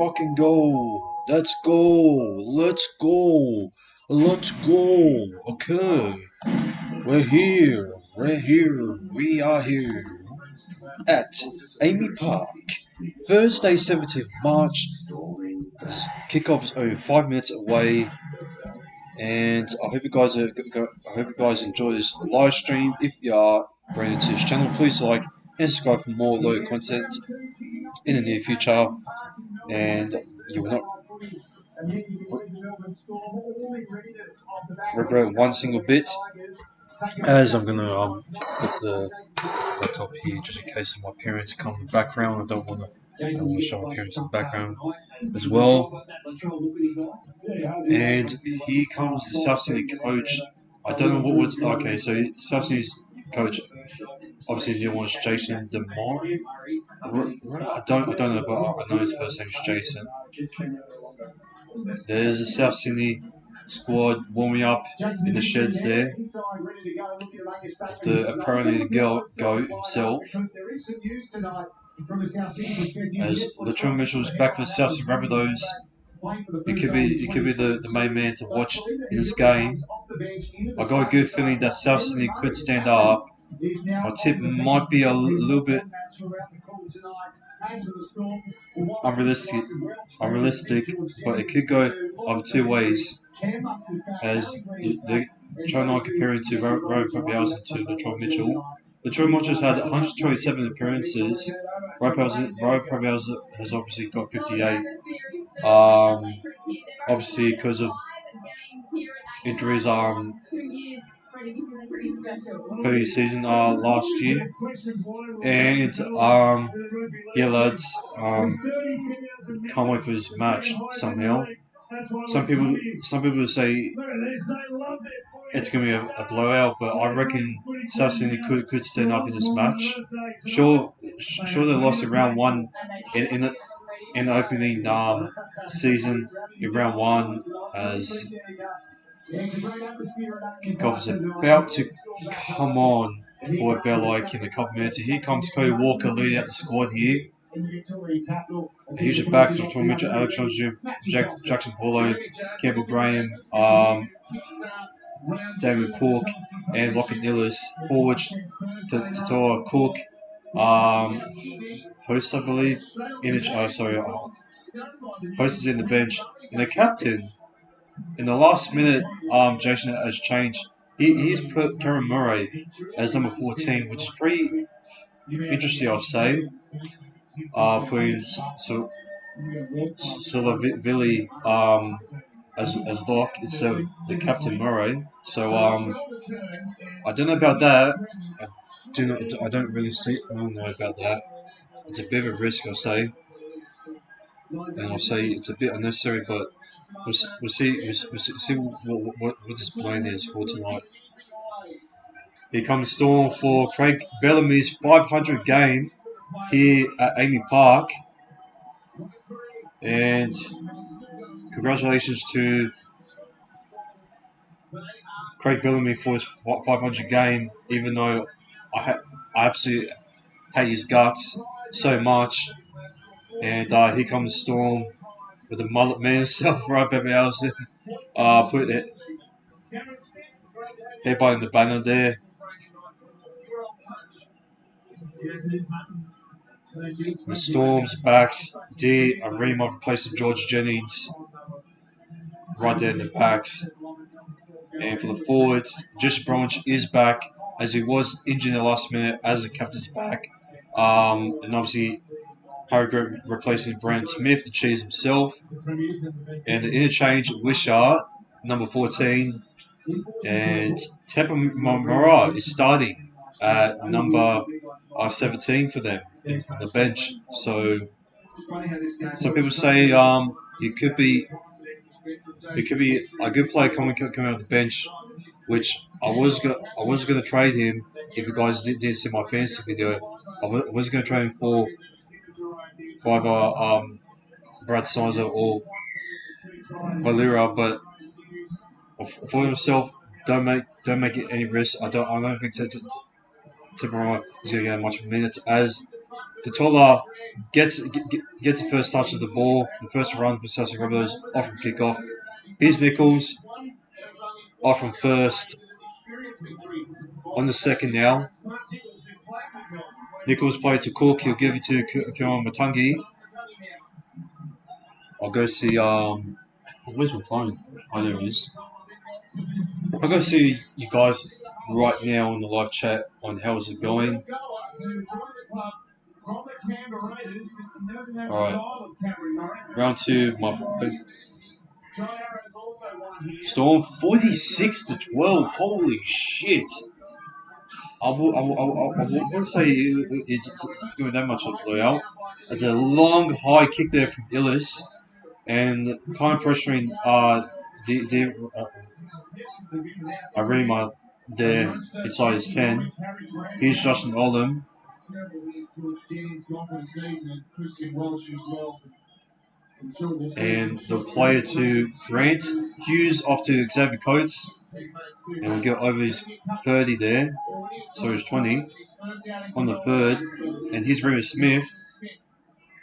fucking go. Let's go. Let's go. Let's go. Okay. We're here. We're here. We are here. At Amy Park. Thursday, 17th March. Kickoff is only 5 minutes away. And I hope you guys enjoy this live stream. If you are brand new to this channel, please like and subscribe for more local content in the near future. And you will not regret one single bit. As I'm gonna put the laptop here just in case my parents come in the background. I don't want to show my parents in the background as well. And here comes the South Sydney coach. I don't know what's okay. So South Sydney's coach, obviously the new one's Jason DeMar. I don't know, but I know his first name is Jason. There's the South Sydney squad warming up in the sheds there. Apparently the goat himself. As Latrell Mitchell's back for the South Sydney Rabbithos. He could be the main man to watch in this game. I got a good feeling that South Sydney could stand up. My tip might be a little bit unrealistic, but it could go either two ways. As they're trying to compare it to Rabbithos and to Latrell Mitchell. Latrell Mitchell's had 127 appearances. Rabbithos has obviously got 58. Obviously because of injuries early season last year. And yeah lads, can't wait for this match somehow. Some people say it's going to be a blowout, but I reckon South Sydney could stand up in this match. Sure they lost in round one in the opening season in round one, as kickoff is about to come on for about like in a couple minutes. Here comes Cody Walker leading out the squad here. Here's your backs of Tom Mitchell, Alexander Jackson Paulo, Campbell Graham, David Cook, and Lockett Nillis. Forwards to Toa Cook, hosts I believe. Host is in the bench, and the captain. In the last minute, Jason has changed. He's put Karen Murray as number 14, which is pretty interesting, I'll say. Putting Vili as lock instead of the captain Murray. So I don't know about that. I don't know about that. It's a bit of a risk, I'll say, and I'll say it's a bit unnecessary, but we'll see what this plan is for tonight. Here comes Storm for Craig Bellamy's 500 game here at Amy Park, and congratulations to Craig Bellamy for his 500 game. Even though I absolutely hate his guts so much, and here comes Storm with the mullet man himself, right, Baby Allison. Put it headbutt in the banner there. The Storm's backs, D. Arima replacing George Jennings right there in the backs. And for the forwards, Jesse Bromwich is back as he was injured in the last minute as the captain's back. And obviously Harry Grant replacing Brandon Smith, the cheese himself. And the interchange, Wishart, number 14. And Tepa Mara is starting at number 17 for them on the bench. So some people say it could be a good player coming out of the bench, which I was gonna trade him if you guys didn't see my fantasy video. I was gonna trade him for either Brad Sizer or Valera, but for himself, don't make it any risk. I don't think Timberwolves is gonna get much minutes as Totola gets the first touch of the ball, the first run for South Rabbithos off from kickoff. Here's Nichols off from first. On the second now. Nichols played to Cook. He'll give it to Kieran Matangi. I'll go see. Where's my phone? Oh, there it is. I'll go see you guys right now in the live chat on how's it going. Alright. Round 2, my boy. Storm 46-12. Holy shit. I wouldn't say it's going that much of a blowout. There's a long high kick there from Illis and kind of pressuring Arima there inside his 10. Here's Justin Olam. And the player to Grant. Hughes off to Xavier Coates. And we'll get over his 30 there. So he's 20 on the third. And here's Remy Smith.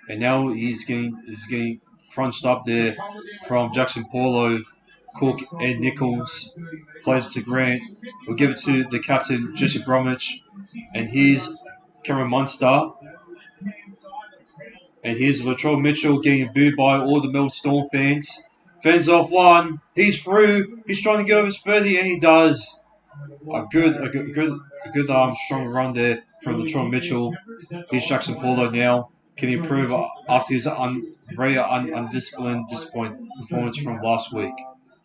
And now he's getting crunched up there from Jackson Paulo, Cook and Nichols. Plays to Grant. We'll give it to the captain, Jesse Bromwich. And here's Cameron Munster. And here's Latrell Mitchell getting booed by all the Melbourne Storm fans. Fans off one. He's through. He's trying to get over his 30, and he does. A good strong run there from Latrell Mitchell. Here's Jackson Paulo now. Can he improve after his very undisciplined, disappointing performance from last week?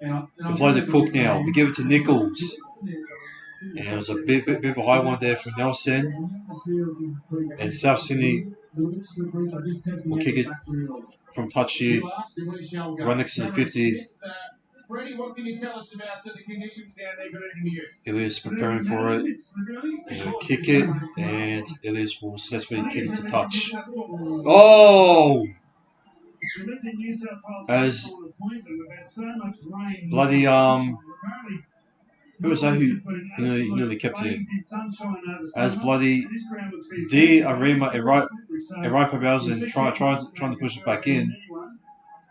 We play the Cook now. We give it to Nichols. And it was a bit of a high one there from Nelson. And South Sydney will kick it from touch here. Right next to the 50. Freddie, what can you tell us about the conditions down there? Good evening to you. Elias preparing for it. He'll kick it, and Elias will successfully kick it to touch. Oh! As bloody who was that who nearly kept it? As bloody D Arima Eripa Belsen trying to push it back in.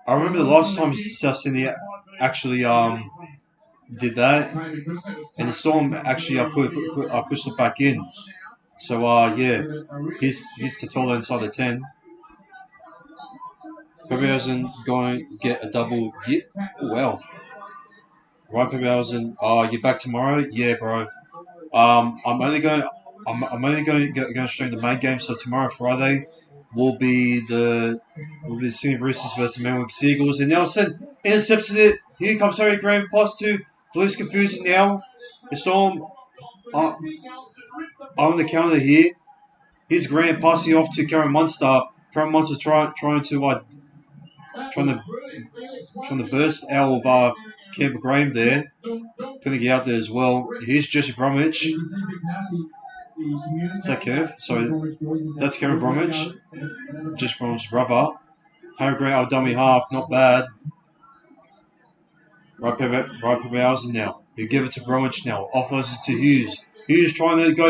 I remember the last time South Sydney actually did that, and the Storm actually pushed it back in. So yeah, here's Totola inside the 10. Pebblehausen going to get a double hit. Oh, well. Right, Pebblehausen. You're back tomorrow? Yeah, bro. I'm only going to stream the main game. So tomorrow, Friday, will be the Sydney Roosters versus Melbourne Seagulls. And Nelson intercepted it. Here comes Harry Graham plus 2. Police confusing now. The Storm on the counter here. Here's Graham passing off to Karen Munster. Karen Munster trying to burst out of Campbell Graham there. Putting it out there as well. Here's Jesse Bromwich. Is that Kev? Sorry, that's Kevin Bromwich. Jesse Bromwich's brother. Harry Graham, our dummy half, not bad. Right Pebblehausen now. You give it to Bromwich now. Offloads it to Hughes. Hughes trying to go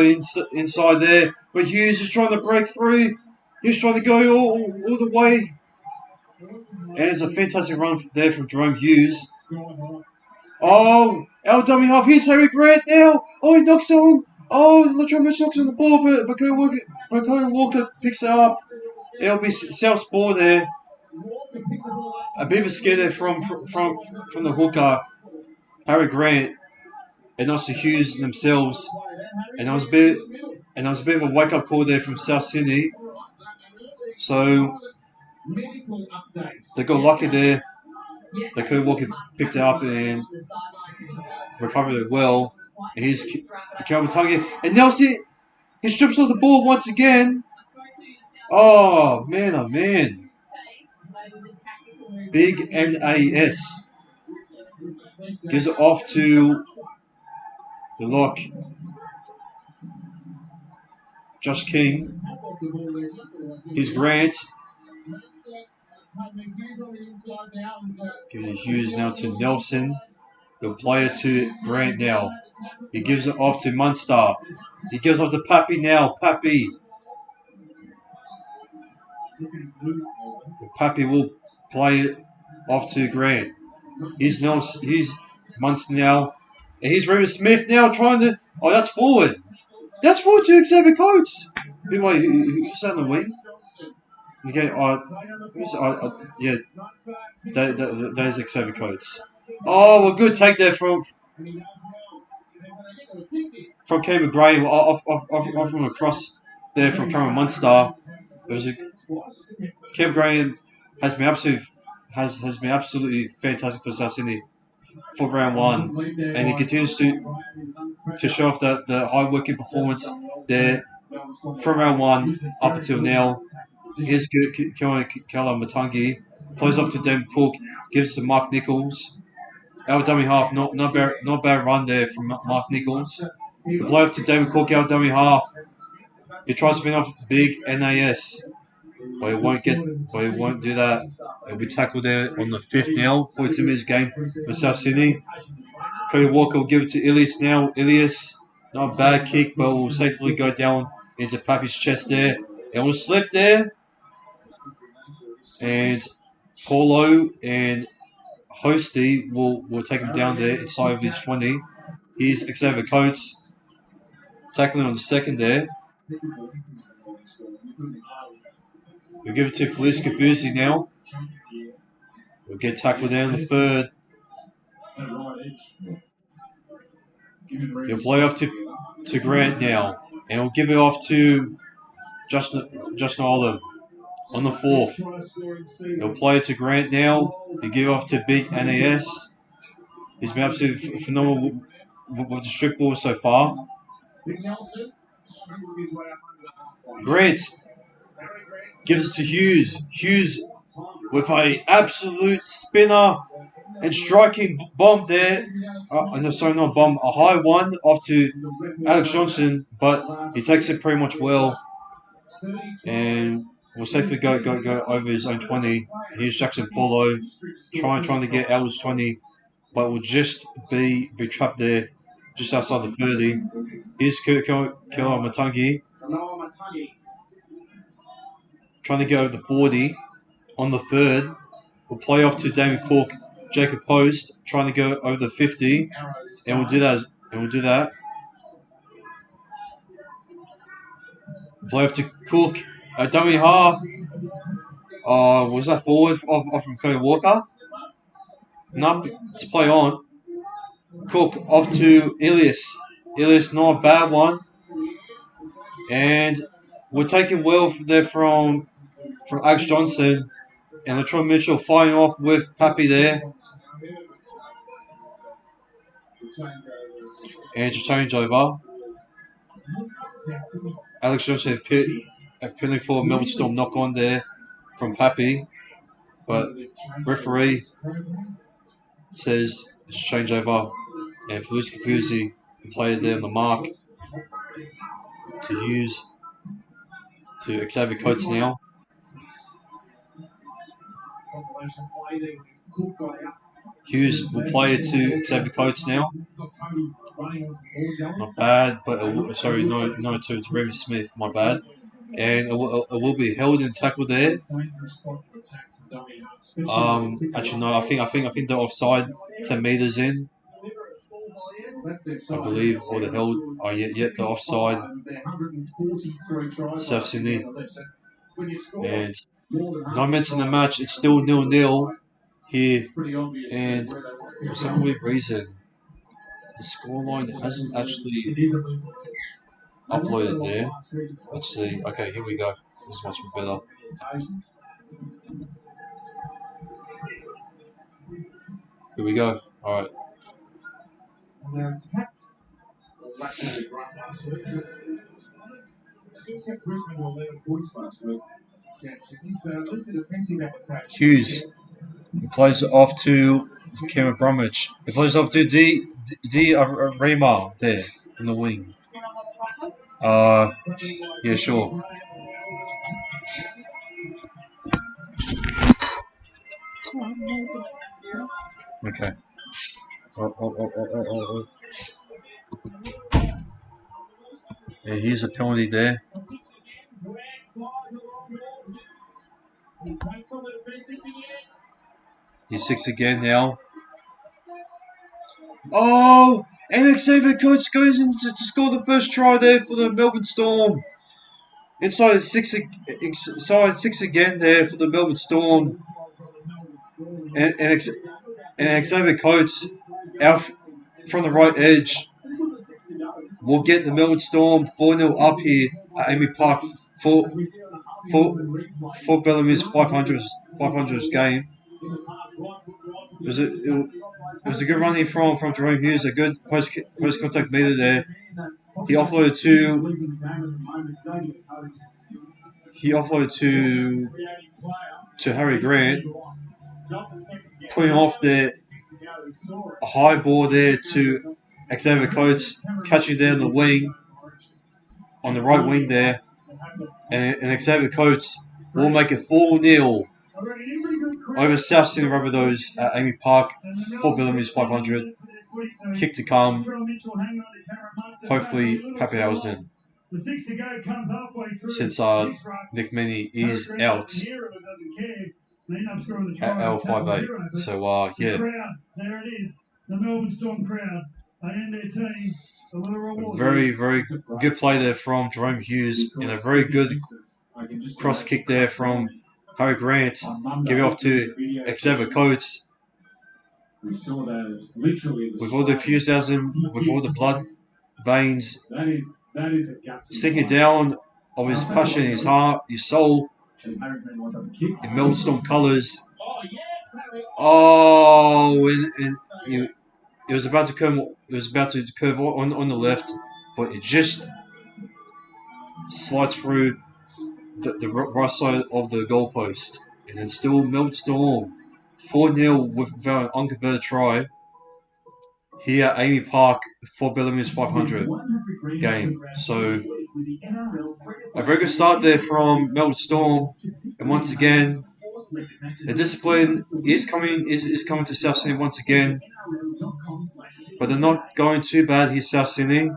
inside there, but Hughes is trying to break through. He's trying to go all the way. And it's a fantastic run there from Jerome Hughes. Oh, our dummy half. Here's Harry Grant now. Oh, he knocks on. Oh, Latrell Mitchell knocks on the ball, but Cody Walker picks it up. It'll be South's ball there. A bit of a scare there from the hooker, Harry Grant, and also Hughes themselves. And that was a bit of a wake-up call there from South Sydney. So they got lucky there. They could Walker picked it up and recovered it well. And here's Calvin Tungy. And Nelson, he strips off the ball once again. Oh, man. Big NAS. Gives it off to the lock. Josh King. Here's Grant. Gives it Hughes now to Nelson. The player to Grant now. He gives it off to Munster. He gives it off to Pappy now. Pappy. Pappy will play it off to Grant. He's Munster now. And here's Remus Smith now trying to. Oh, that's forward. That's forward to Xavier Coates. Who's that on the wing? Okay, yeah, there's Xavier Coates. Oh, well, good take there from Cameron Graham off from across there from Cameron Munster. It was Cameron Graham has been absolutely fantastic for South Sydney for round one, and he continues to show off the hard working performance there from round one up until now. Here's Kala Matangi, plays up to Damon Cook, gives to Mark Nichols. Our dummy half, not bad run there from Mark Nichols. The play up to David Cook, our dummy half. He tries to finish off big NAS, but he won't do that. He'll be tackled there on the 5th now. 42 minutes game for South Sydney. Cody Walker will give it to Ilias now. Ilias, not a bad kick, but will safely go down into Pappy's chest there. And will slip there. And Paulo and Hosty will take him down there inside of his 20. Here's Xavier Coates tackling on the 2nd there. We'll give it to Felice Cabuzi now. We'll get tackled there on the 3rd. He'll play off to Grant now. And we'll give it off to Justin Olive on the 4th. He'll play it to Grant now. He'll give it off to Big NAS. He's been absolutely phenomenal with the strip ball so far. Grant gives it to Hughes. Hughes with a absolute spinner and striking bomb there. Sorry, not bomb, a high one off to Alex Johnson, but he takes it pretty much well and will safely go over his own 20. Here's Jackson Paulo trying to get Alex 20, but will just be trapped there just outside the 30. Here's Kila Matangi trying to get over the 40 on the 3rd. We'll play off to Damien Cook, Jacob Post trying to go over the 50, and we'll do that. We'll play off to Cook, a dummy half. Was that forward off from Cody Walker? No, to play on. Cook off to Ilias. Ilias, not a bad one. And we're taking well there from Alex Johnson. And Latrell Mitchell fighting off with Pappy there. And just change over. Alex Johnson appealing for Melbourne Storm knock on there from Pappy. But referee says it's change over. And Felice Cafusi played there on the mark to use to Xavier Coates now. Hughes will play it to Xavier Coates now. Not bad, but no, to Remus Smith. My bad, and it will be held in tackle there. Actually, no. I think they're offside 10 meters in. I believe, or the held. Oh, yeah, the offside. South Sydney, and 9 minutes in the match. It's still 0-0 here, and for some weird reason, the scoreline hasn't actually uploaded there. Let's see. Okay, here we go. This is much better. Here we go. All right. Hughes. He plays it off to Cameron Bromwich. He plays off to D Rima there in the wing. Yeah, sure. Okay. Yeah, here's a penalty there. He's 6 again now. Oh, and Xavier Coates goes in to score the first try there for the Melbourne Storm. Inside 6 again there for the Melbourne Storm. And Xavier Coates out from the right edge will get the Melbourne Storm 4-0 up here at Amy Park for Bellamy's 500th game. It was a good run here from Jerome Hughes, a good post contact meter there. He offloaded to Harry Grant, putting off a high ball there to Xavier Coates, catching there on the wing, on the right wing there, and Xavier Coates will make it 4-0 over South Sydney Rabbithos at Amy Park for Bellamy's 500. Kick to come. Hopefully, Pappenhausen, since Nick Mini is out at L58. So, yeah. Very, very good play there from Jerome Hughes, and a very good cross kick there from Harry Grant. Give it off to Xavier Coates. With all the enthusiasm, with all the blood veins sinking down of his passion, his heart, his soul, in Melbourne Storm colours. Oh, and it was about to curve. It was about to curve on the left, but it just slides through the right side of the goalpost, and then still Melbourne Storm 4-0 with an unconverted try here at Amy Park for Bellamy's 500 game. So a very good start there from Melbourne Storm, and once again the discipline is coming to South Sydney once again, but they're not going too bad here, South Sydney.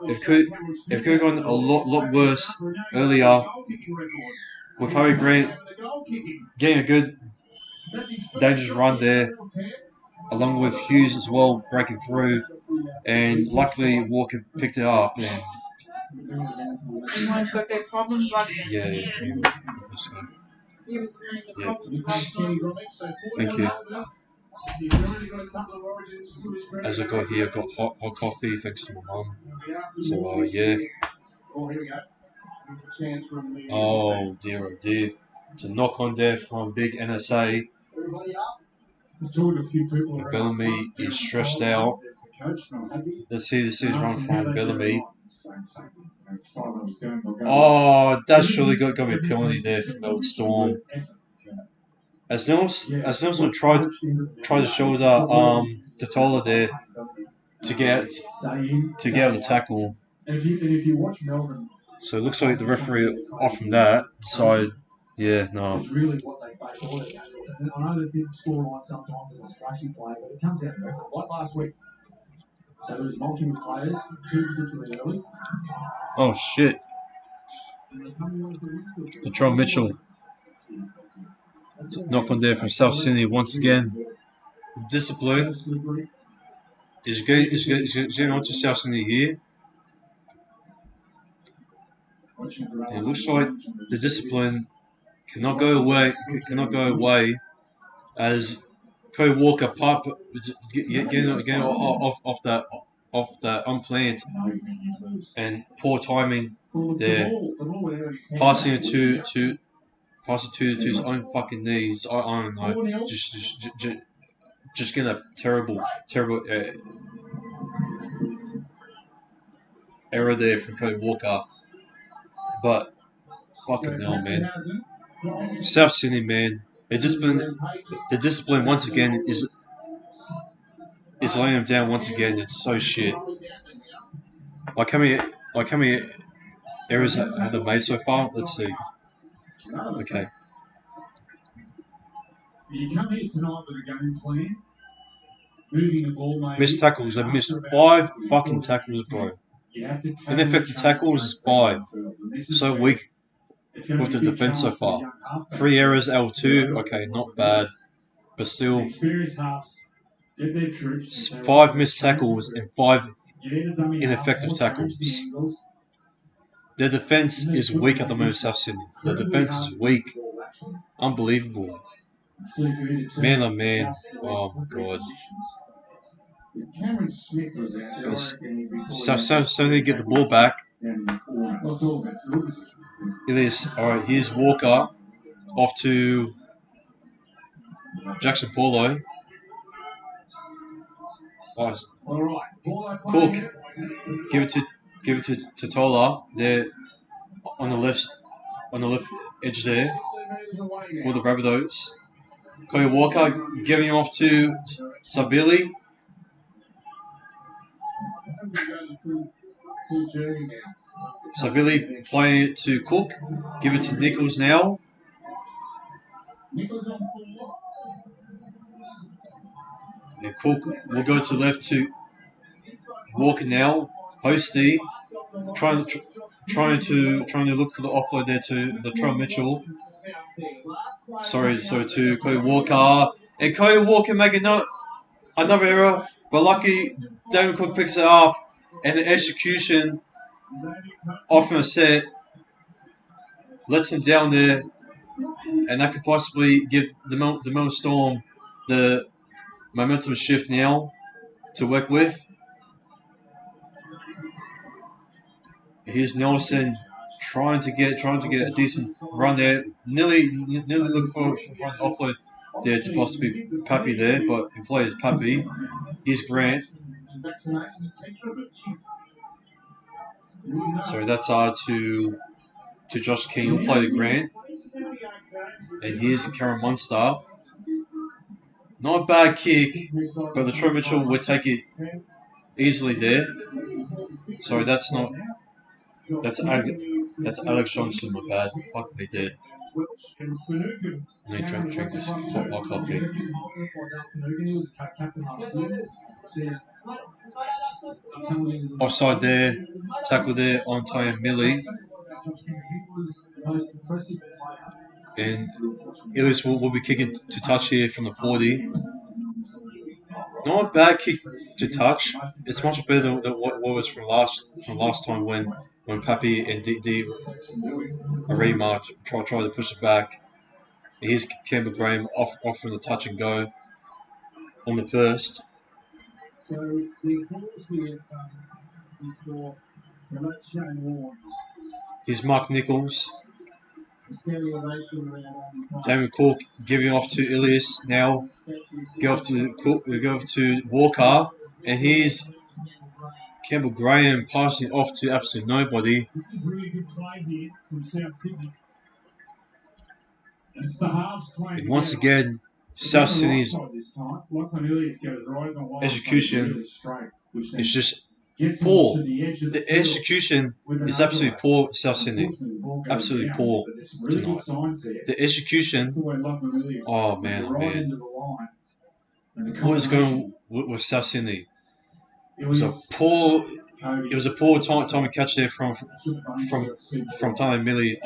It could have gone a lot worse earlier, with Harry Grant getting a good dangerous run there, along with Hughes as well breaking through, and luckily Walker picked it up. And everyone's got their problems like that. Yeah. Thank you. As I got here, I got hot coffee thanks to my mum. So, yeah. Oh dear. To knock on there from big NSA. Bellamy is stressed out. Let's see this is run from Bellamy. Oh, that's surely going to be a penalty there for Melbourne Storm. As Nelson tried to shoulder Totola there to get out of the tackle. So it looks like the referee off from that side. Yeah, no. I know there's been scoreline sometimes in a splashy play, but it comes out of effort. Like last week, there was multiple players, two particularly early. Oh shit! Latrell Mitchell knock on there from South Sydney once again. Discipline is getting on to South Sydney here. And it looks like the discipline cannot go away as Cody Walker getting off that unplanned and poor timing there, passing it to his own fucking knees. I don't know, just getting a terrible error there from Cody Walker, but fucking hell, man. South Sydney, man. The discipline once again is laying them down once again. It's so shit. Like how many errors have they made so far? Let's see. Okay. You come here tonight with a game plan. Moving the ball, missed tackles. They've missed 5 fucking tackles, bro. Ineffective tackles is 5. So weak. with the defence so far. 3 errors out of 2. Okay, not bad. But still, 5 missed tackles and 5 ineffective tackles. Their defence is weak at the moment, South Sydney. The defence is weak. Unbelievable. Man oh man. Oh my god. South Sydney get the ball back. It is. Alright, here's Walker. Off to Jackson Paulo. Oh, Cook. Give it to Tola there on the left edge there for the Rabbithos. Cody Walker giving off to Sabili. Savili playing it to Cook. Give it to Nichols now. And Cook will go to left to Walker now. Hosty trying to look for the offload there to Latrell Mitchell. Sorry, to Cody Walker. And Cody Walker making another error, but lucky Damon Cook picks it up, and the execution off a set lets him down there, and that could possibly give the Melbourne Storm the momentum shift now to work with. Here's Nelson trying to get a decent run there, nearly looking for an offload there to possibly Pappy there, but he plays Pappy. Here's Grant. Sorry, that's to Josh King. We'll play the Grant. And here's Karen Munster. Not a bad kick, but the Troy Mitchell would take it easily there. Sorry, that's Alex Johnson, my bad. Fuck me dead. I need to drink this hot coffee. Offside there, tackle there on Taya Millie. And Illis will be kicking to touch here from the 40. Not a bad kick to touch. It's much better than what was from last time when Pappy and D Arima try to push it back. And here's Campbell Graham off from the touch and go on the first. Here's Mark Nichols. Damon Cook giving off to Ilias now. Go off to Walker, and here's Campbell Graham passing off to absolutely nobody. And once again, South Sydney's execution is just poor. The execution is absolutely poor, South Sydney. Absolutely poor tonight. The execution, oh man. What is going on with South Sydney? It was a poor time and catch there from Tyler Millie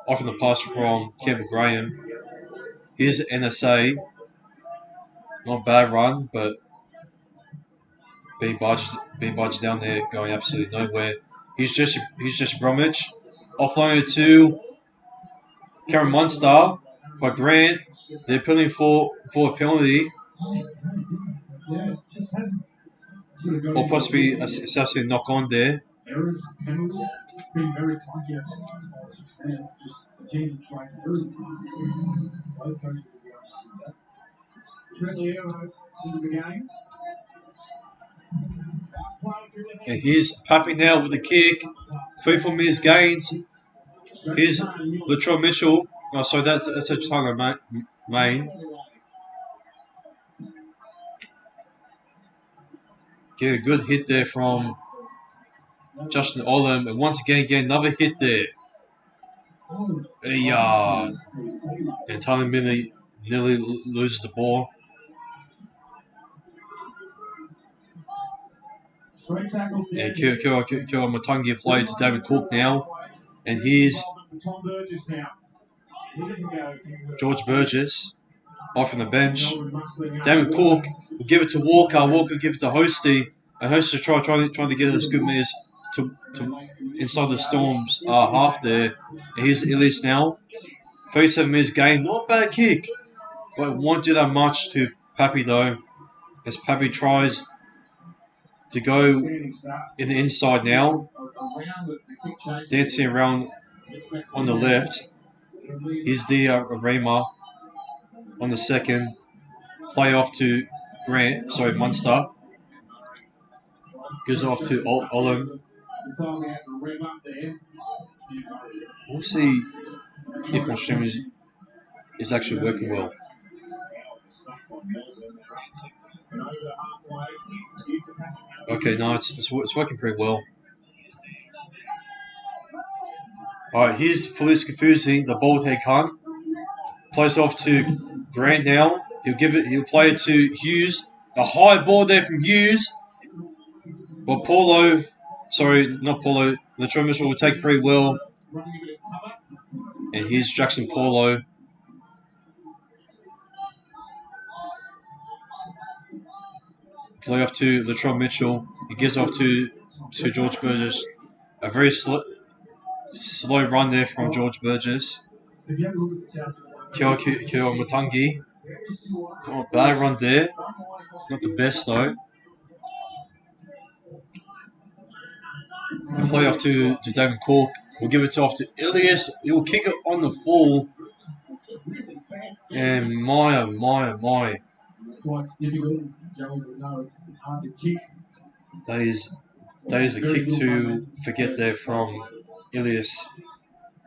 off in the pass from Campbell Graham. Here's NSA. Not a bad run, but being budged down there, going absolutely nowhere. He's just Bromwich. Offloaded to Karen Munster by Grant. They're pulling for a penalty. Or possibly a South knock on there. And here's Pappy now with the kick. 3 4 minutes gains. Here's Latrell Mitchell. Oh, sorry, that's a Tyler Main. Get a good hit there from Justin Olam. And once again, get another hit there. And Tyler nearly loses the ball. And Kira Matangi applied to David Cook now. And here's Tom Burgess now. George Burgess off from the bench. Damon Cook will give it to Walker. Walker will give it to Hosty. And Hosty trying to get as good minutes to inside the Storm's half there. And here's Illis now. 37 minutes game. Not bad kick. But it won't do that much to Pappy though. As Pappy tries to go in the inside now. Dancing around on the left. Here's the Raymer on the second. Play off to Munster. Goes off to Olam. We'll see if my stream is actually working well. Okay, no, it's working pretty well. Alright, here's Felice Kafusi, the bald head cunt. Plays off to Grant now. He'll play it to Hughes. A high ball there from Hughes. Well, not Paulo. Latrell Mitchell will take pretty well. And here's Jackson Paulo. Play off to Latrell Mitchell. He gives off to George Burgess. A very slow run there from George Burgess. Kyo Matangi. Not a bad run there. Not the best though. The play off to David Cook. We'll give it off to Ilias. He will kick it on the full. And my. That's why it's difficult. Jones would know it's hard to kick. That is a kick to forget there from Ilias.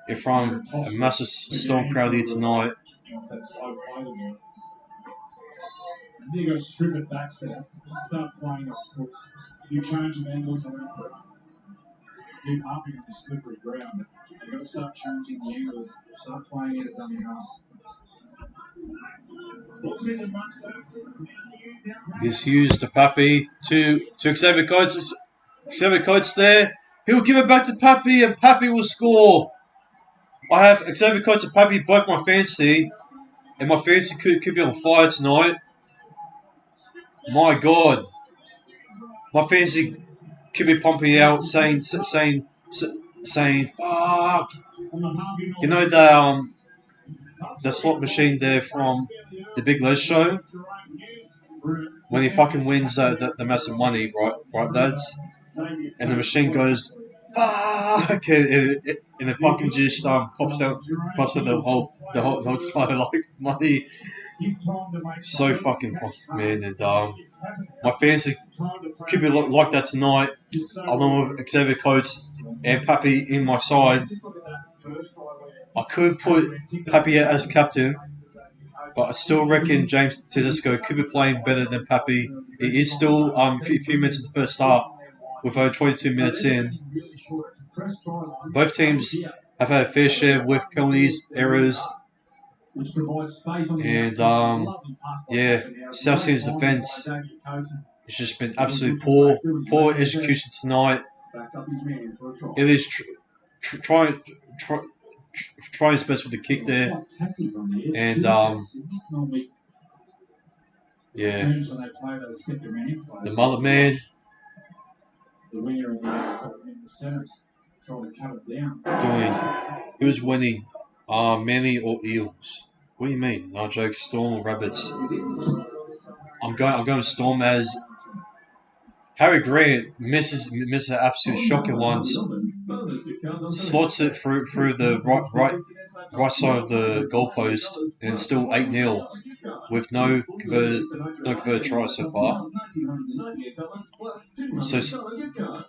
In front of a massive Storm crowd here tonight. And you got to strip it back, Seth. Start playing off Cook. You change the angles around it. Keep harping on the slippery ground. You've got to start changing the angles. Start playing it at dummy half. This Hughes to Pappy to Xavier Coates. Xavier Coates there. He'll give it back to Pappy and Pappy will score. I have Xavier Coates and Pappy both my fantasy. And my fantasy could be on fire tonight. My God. My fantasy could be pumping out saying fuck. You know the slot machine there from the Big Les show? When he fucking wins the massive money, right lads? And the machine goes, fuck! And it fucking just pops out the whole entire like money. So fucking man, and my fantasy could be like that tonight, along with Xavier Coates and Pappy in my side. I could put Pappy as captain, but I still reckon James Tedesco could be playing better than Pappy. It is still a few minutes in the first half, with only 22 minutes in. Both teams have had a fair share with penalties, errors, and South Sydney's defence has just been absolutely poor execution tonight. It is trying his best with the kick there, and the mullet man doing. Who's winning? Manly or Eels? What do you mean? No jokes. Storm or Rabbits? I'm going Storm as Harry Grant misses an absolute shocking once. Slots it through the right side of the goalpost, and it's still 8-0 with no converted try so far. So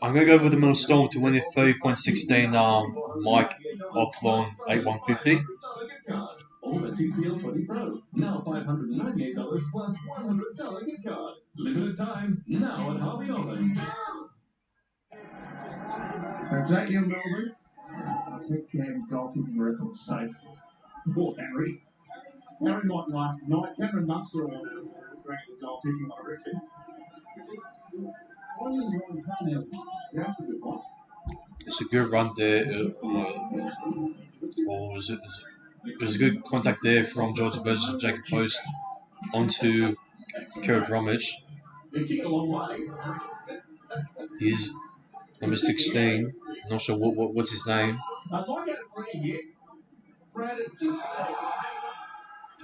I'm going to go with the middle Storm to win it 30.16. Mike Ocklon 8150. Or the TCL 20 Pro. Now $598 plus $100 gift card. Limited time. Now at Harvey Norman. So take your Melbourne. I think Cam's goalkeeping record safe. Poor Harry. Harry might last night. Cameron Munster will rank the goalkeeping, I reckon. That's a good one. It's a good run there. Or was it? It was a good contact there from George Burgess and Jacob Post onto Kerry Bromwich. He's number 16. Not sure what's his name.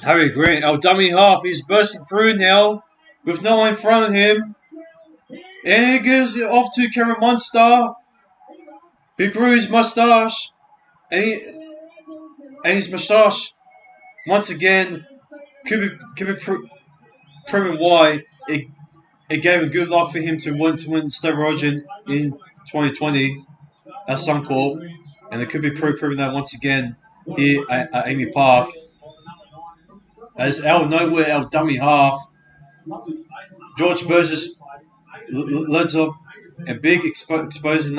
Harry Grant, our dummy half, he's bursting through now with no one in front of him. And he gives it off to Cameron Munster, who grew his moustache. And his moustache, once again, could be proven why it gave him good luck for him to win State of Origin in 2020 at Suncorp. And it could be proven that once again here at Amy Park. As out of nowhere, our dummy half, George Burgess leads up and big exposing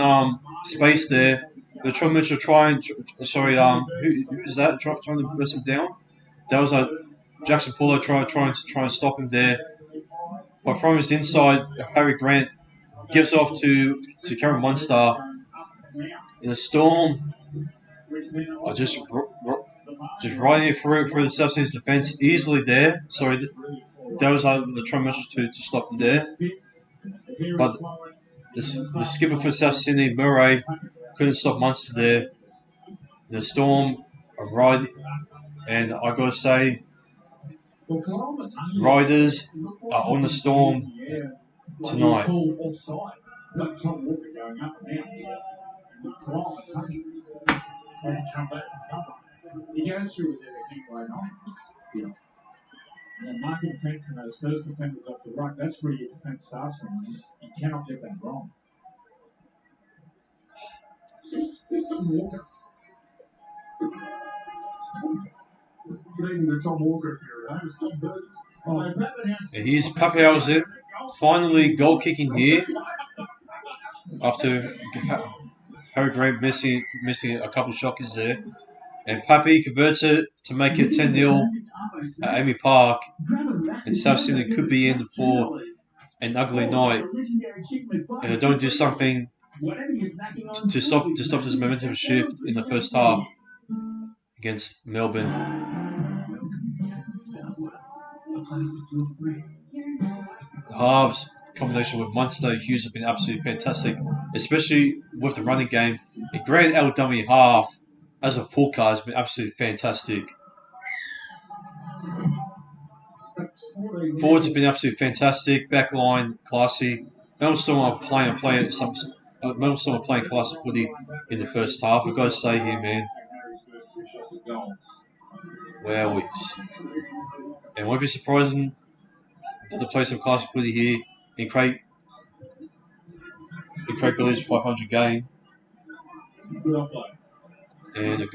space there. The Tron Mitchell trying, sorry, who is that trying to burst him down? That was Jackson Puller trying to stop him there. But from his inside, Harry Grant gives off to Cameron Munster in a storm. Just riding through the South Sydney's defence easily there. Sorry, that was the Tron Mitchell to stop him there. But the skipper for South Sydney, Murray, couldn't stop Munster there. The storm, a ride, and I gotta say, riders are on the storm tonight. He goes through with everything going on. And marking defence and those first defenders off the ruck, that's where your defence starts from. You cannot get that wrong. Just Tom Walker. The Tom Walker era. It's Tom Burgess. And here's Pappenhausen, finally goal kicking here after Harry Grant missing a couple of shockers there. And Pappy converts it to make it 10-0 at Amy Park. And South Sydney could be in for an ugly night if they don't do something to stop this momentum shift in the first half against Melbourne. The halves combination with Munster and Hughes have been absolutely fantastic, especially with the running game. A grand L dummy half as a full card has been absolutely fantastic. Forwards have been absolutely fantastic. Backline classy. Melbourne Storm are playing classy footy in the first half. I've got to say here, man. Wowies. And it won't be surprising that they play some classy footy here in Craig Billy's 500 game. And a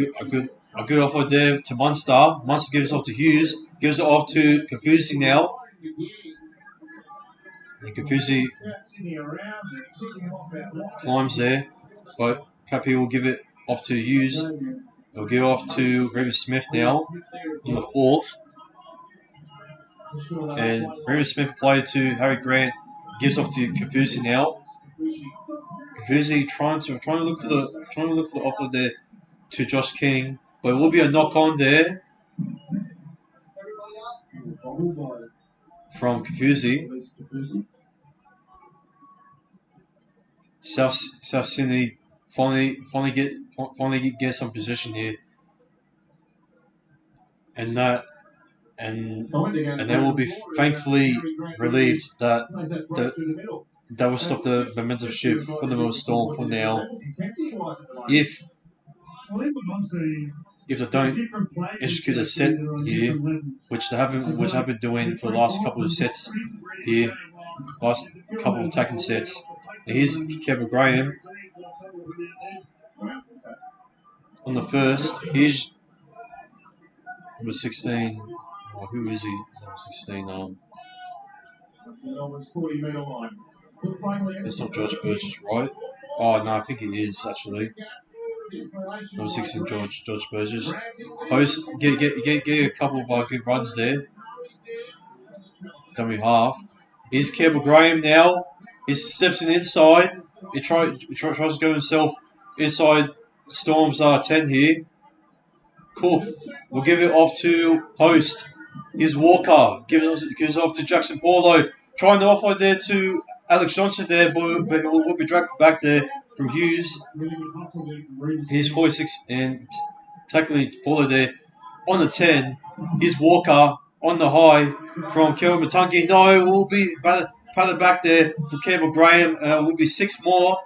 good offer there to Munster. Munster gives it off to Hughes. Gives it off to Kafusi now. And Kafusi climbs there. But Pappy will give it off to Hughes. He'll give it off to Raymond Smith now in the fourth. And Raymond Smith played to Harry Grant. Gives off to Kafusi now. Kafusi trying to look for the offer there to Josh King, but it will be a knock on there from Kafusi. South Sydney finally get some position here, and they will be thankfully relieved that will stop the momentum shift for the Melbourne Storm for now. If they don't execute a set here, which they have been doing for the last couple of sets here, last couple of attacking sets. And here's Kevin Graham on the first. Here's number 16. Oh, who is he? Number 16. It's not George Burgess, right? Oh no, I think it is actually. Number 16, George Burgess. Post get a couple of good runs there. Dummy half. Here's Kevin Graham now. He steps in inside. He tries to go himself inside Storm's 10 here. Cook will give it off to Host. Here's Walker. Gives off to Jackson Paulo. Trying to offload there to Alex Johnson there, but it will be dragged back there from Hughes. Here's 46 and tackling Paulo there on the 10. Here's Walker on the high from Kelvin Matungi. No, it will be patted back there for Campbell Graham. Will be 6 more.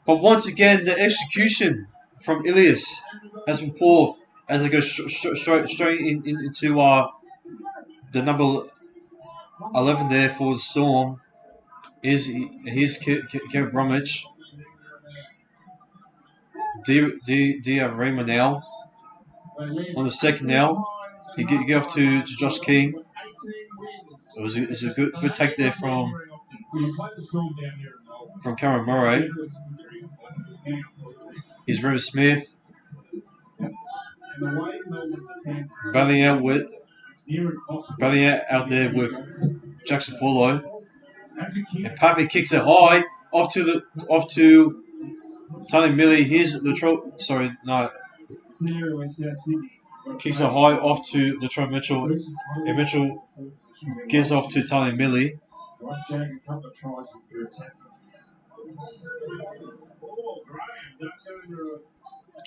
But once again, the execution from Ilias has been poor as it goes straight into the number 11 there for the Storm. Here's Kevin Bromwich. Raymer now. On the second now. He get off to Josh King. It was a good take there from Cameron Murray. Here's River Smith. Battling out there with Jackson Paulo. And Pappy kicks it high off to Tony Millie. Here's kicks it high off to Latrell Mitchell. And Mitchell gives off to Tony Millie.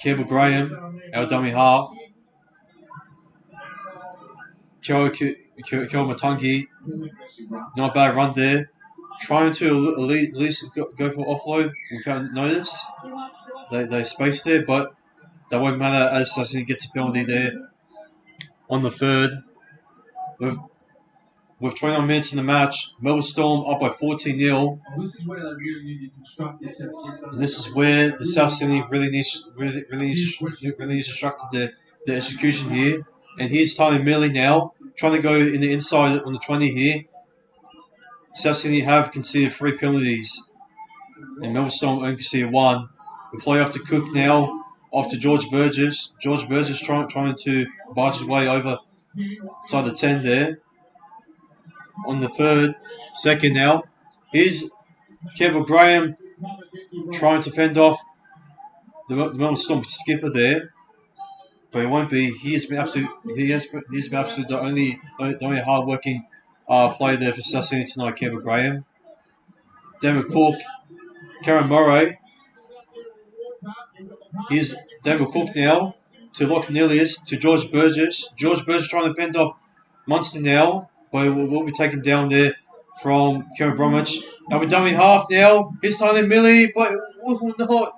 Campbell Graham, our dummy half. Kyo Matungi, not a bad run there. Trying to at least go for offload without notice. They spaced there, but that won't matter as Sassini gets a penalty there on the third. With 29 minutes in the match, Melbourne Storm up by 14-0. And this is where the South Sydney really needs to structure the execution here. And here's Tony Millie now, trying to go in the inside on the 20 here. South Sydney have conceded 3 penalties, and Melbourne Storm only conceded 1. We play off to Cook now, off to George Burgess. George Burgess trying to barge his way over inside the 10 there. On the second now. Here's Campbell Graham trying to fend off the Melbourne Storm skipper there. But it won't be. He has been absolutely the only hard-working player there for South Sydney tonight, Campbell Graham. Damon Cook, Karen Murray. Here's Damon Cook now to Lachlan Ilias, to George Burgess. George Burgess trying to fend off Munster now, but it will be taken down there from Karen Bromwich. And we're done with half now. It's Tyler Millie, but it will not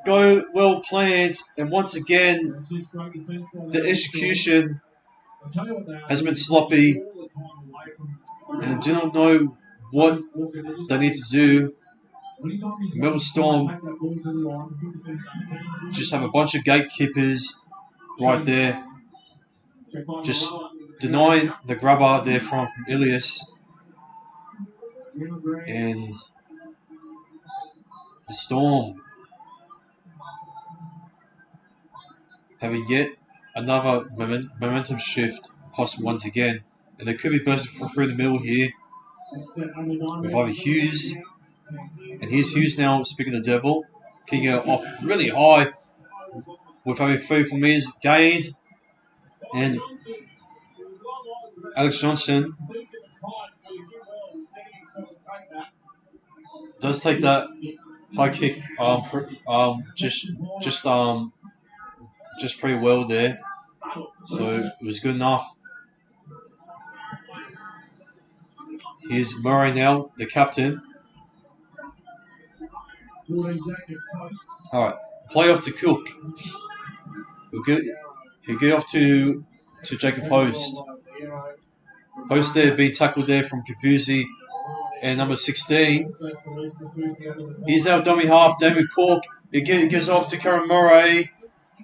go well planned. And once again, the execution has been sloppy. And I do not know what they need to do. Melbourne Storm just have a bunch of gatekeepers right there, just denying the grubber there from Ilias. And the Storm having yet another momentum shift possible once again. And they could be bursting through the middle here with either Hughes. And here's Hughes now, speaking of the devil, kicking it off really high with only 34 metres gained. And Alex Johnson does take that high kick just pretty well there. So it was good enough. Here's Murray now, the captain. Alright, play off to Cook. He'll get off to Jacob Host. Host there being tackled there from Kafuzi and number 16. Here's our dummy half, David Cook. It gives off to Karen Murray.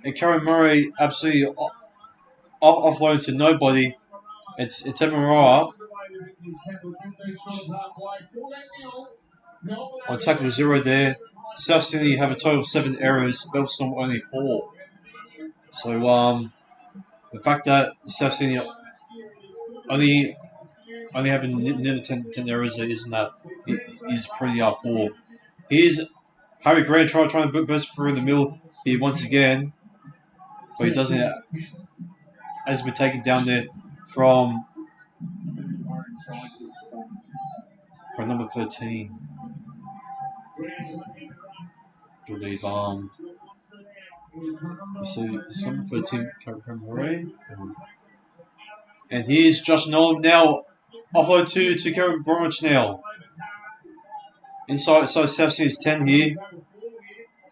And Karen Murray absolutely offloaded to nobody. It's Tamaroa. On tackle 0 there. South Sydney have a total of 7 errors. Melbourne Storm only 4. So the fact that South Sydney only having nearly 10 errors there is pretty poor. Here's Harry Grant trying to burst through the middle here once again. But he doesn't. Has been taken down there from number 13. I believe. So number 13, Karen. And here's Josh Nolan now. Offload to Karen Bromwich now. Inside South Sydney's 10 here.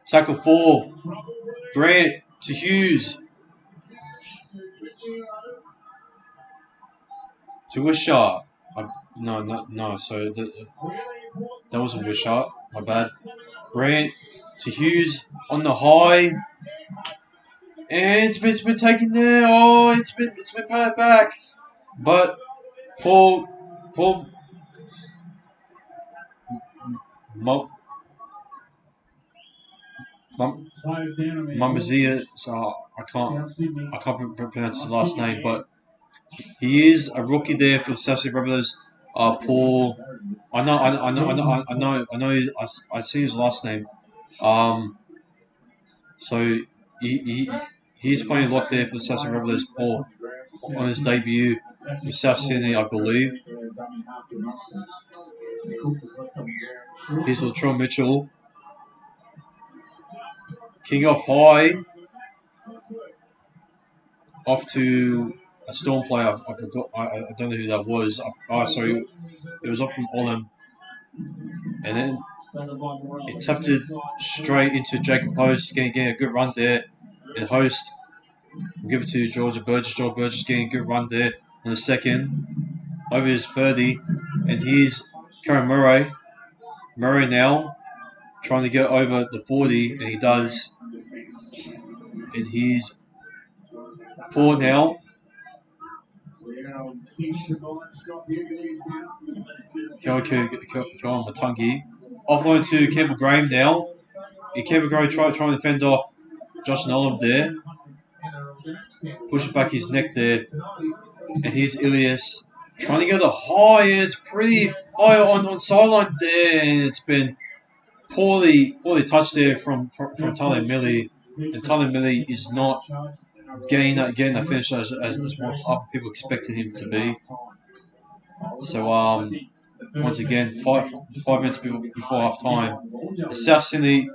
Tackle 4. Grant to Hughes. To Wishart. No. So that wasn't Wishart. My bad. Grant to Hughes on the high. And it's been taken there. Oh, it's been patted back. But Paul Mamazia, so I can't pronounce his last name, but he is a rookie there for the South Sydney Rabbithos. Paul, I see his last name. So he's playing a lot there for the South Sydney Rabbithos. Paul on his debut with South Sydney, I believe. Here's Latrell Mitchell. King off high. Off to a Storm player. I forgot. I don't know who that was. Sorry. It was off from Olam. And then it tapped it straight into Jacob Host. Getting a good run there. And Host will give it to George Burgess. George Burgess getting a good run there on the second. Over his 30. And here's Karen Murray. Murray now trying to get over the 40. And he does. And he's Paul now. Kyle Matungi. Offload to Campbell Graham now. And Campbell Graham trying to fend off Josh Nolan there. Pushes back his neck there. And here's Ilias trying to go the high. And it's pretty high on sideline there. And it's been poorly touched there from Tyler Milley. And Tyler Milley is not getting that finish as what other people expected him to be. So once again, five minutes before half time, South Sydney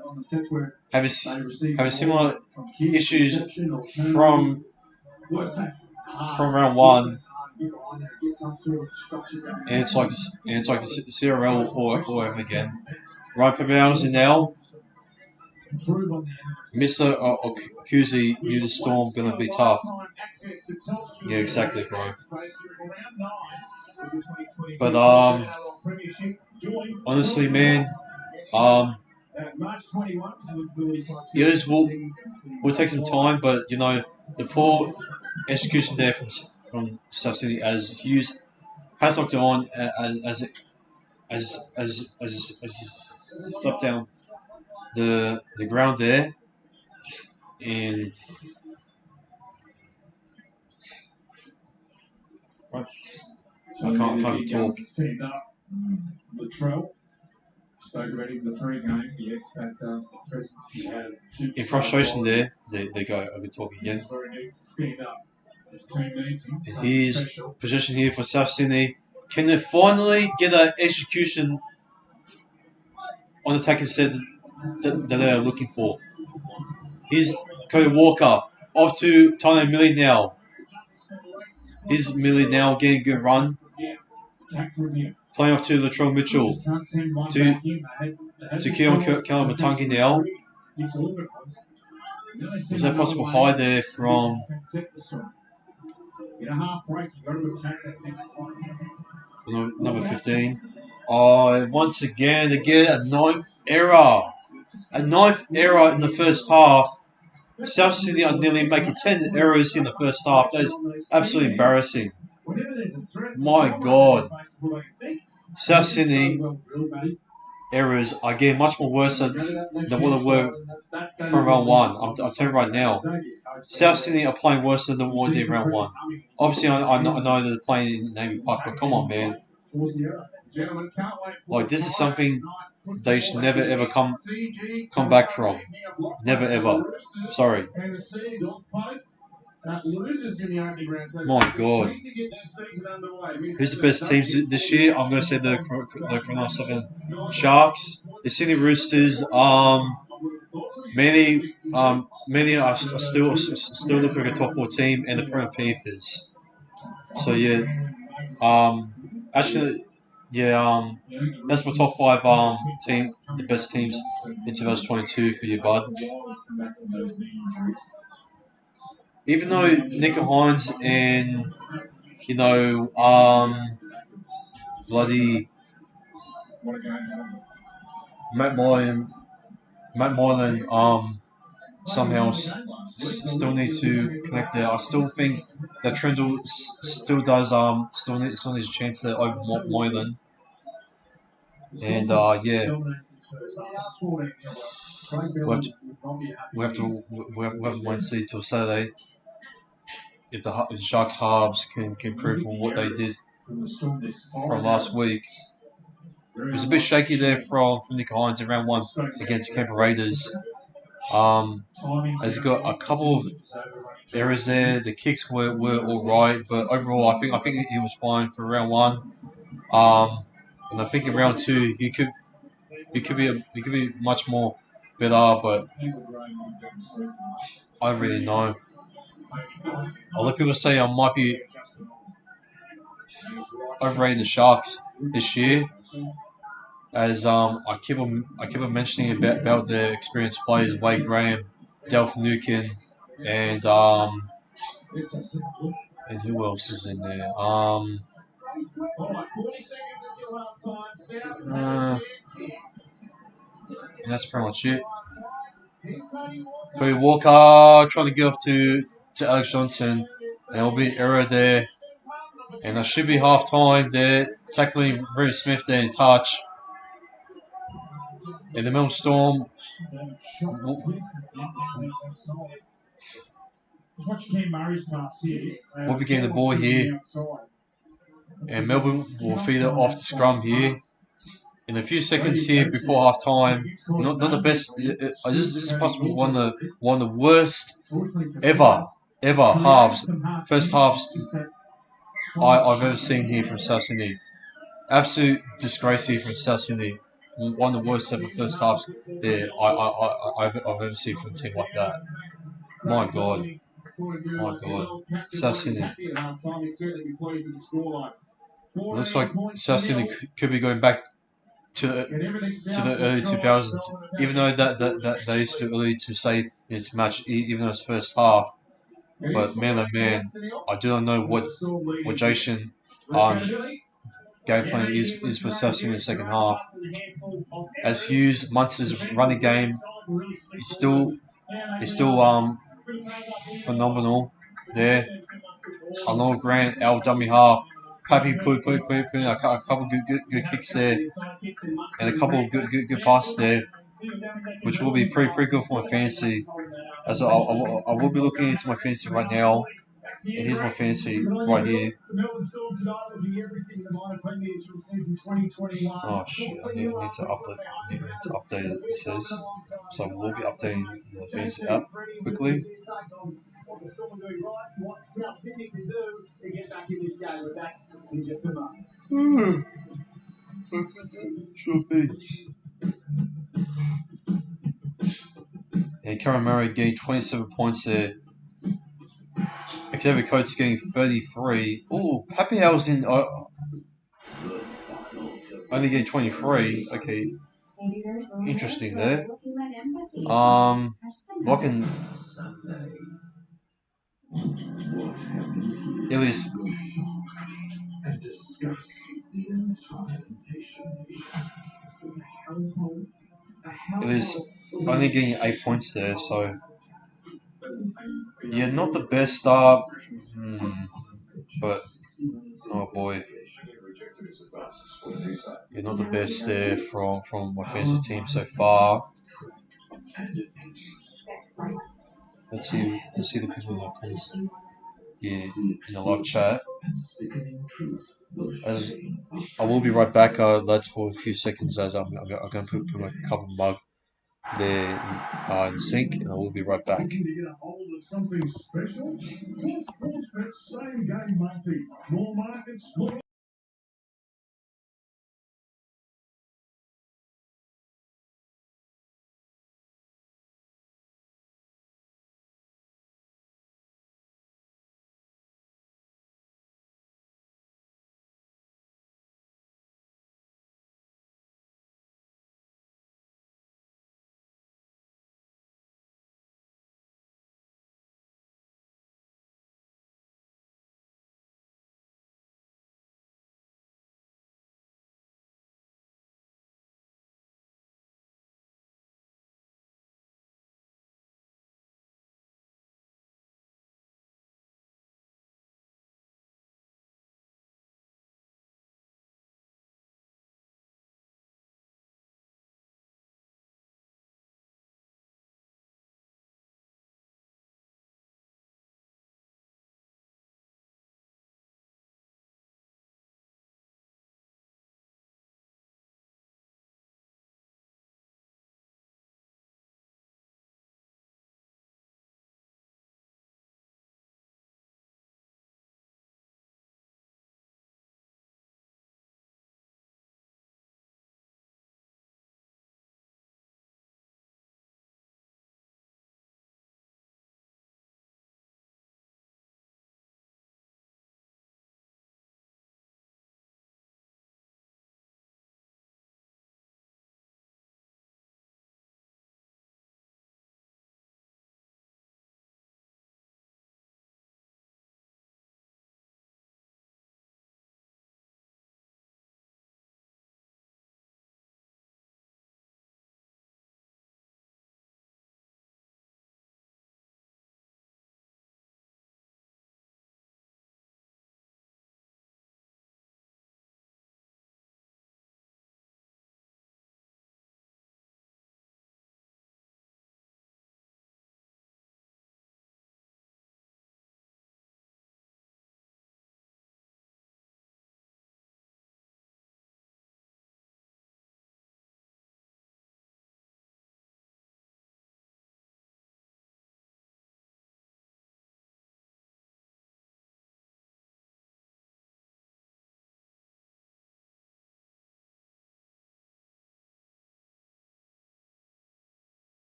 have a similar issues from round one, and it's like the CRL all over again. Ryan Pemberton now. Mr. Okuzi knew the Storm gonna be tough. Yeah, exactly, bro. But honestly, man, yes, will take some time, but you know the poor execution there from South Sydney as Hughes has knocked it on as swept down the ground there. And I can't talk. In frustration there, they go over talk again. And here's position here for South Sydney. Can they finally get an execution on the tackle set that they are looking for? Here's Cody Walker off to Tyler Milley now. Here's Milley now getting a good run. Playing off to Latrell Mitchell. To Keon Kalamatangi now. Was that possible high there from number 15? Oh, once again, a ninth error. A ninth error in the first half. South Sydney are nearly making 10 errors in the first half. That is absolutely embarrassing. My God. South Sydney errors are getting much more worse than what they were from round one. I'll tell you right now. South Sydney are playing worse than what they did round one. Obviously, I know they're playing in Navy Park, but come on, man. Like, this is something they should never ever come back from. Never ever. Sorry. My God. Who's the best teams this year? I'm going to say the Cronulla 7 Sharks, the Sydney Roosters. Many are still look like a top 4 team, and the Penrith Panthers. So yeah, actually, yeah, that's my top 5 team, the best teams in 2022 for you, bud. Even though Nico Hines and bloody Matt Moylan, somehow still need to connect there. I still think that Trindle still needs a chance there over Moylan. And yeah, we have to wait and see till Saturday if the Sharks halves can improve from what they did from last week. It was a bit shaky there from Nick Hines in round 1 against Canberra Raiders. Has got a couple of errors there. The kicks were all right, but overall, I think he was fine for round 1. And I think in round 2 he could be much more better, but I don't really know. A lot of people say I might be overrating the Sharks this year, as I keep on mentioning about the experienced players, Wade Graham, Delph Nukin, and who else is in there? And that's pretty much it. Cody Walker trying to get off to Alex Johnson, and there'll be an error there, and there should be half time there, tackling Reece Smith there in touch. And the Melbourne Storm will be getting the ball here, and Melbourne will feed it off the scrum here. In a few seconds here before half time, not the best. This is possibly one of the worst ever halves, first halves I've ever seen here from South Sydney. Absolute disgrace here from South Sydney. One of the worst ever first halves there I've ever seen from a team like that. My God. South Sydney. Looks like South Sydney could be going back to the early 2000s, even though that they used to early to say it's match, even though it's first half. But man, oh man, I do not know what Jason game plan is for South Sydney in the second half. As Hughes, Munster's running game is still phenomenal there. Along Grant, our dummy half. Pappy putting a couple of good kicks there, and a couple of good passes there, which will be pretty good for my fantasy. As I will be looking into my fantasy right now, and here's my fantasy right here. Oh shit! I need to update it. It says so. We'll be updating the fantasy app quickly. Sure thing. And Cameron Murray getting 27 points there. Xavier Coates getting 33. Oh, Happy Hour's in. Only getting 23. Okay. Interesting there. Locking. Elias. Elias only getting 8 points there, so. Yeah, not the best start. But. Oh boy. You're not the best there from my fantasy team so far. Let's see the people in the comments. in the live chat. As I will be right back, lads, for a few seconds as I'm going to put my cup and mug there in the sink, and I will be right back. Something special? Sportsbet's same game multi. More markets, more.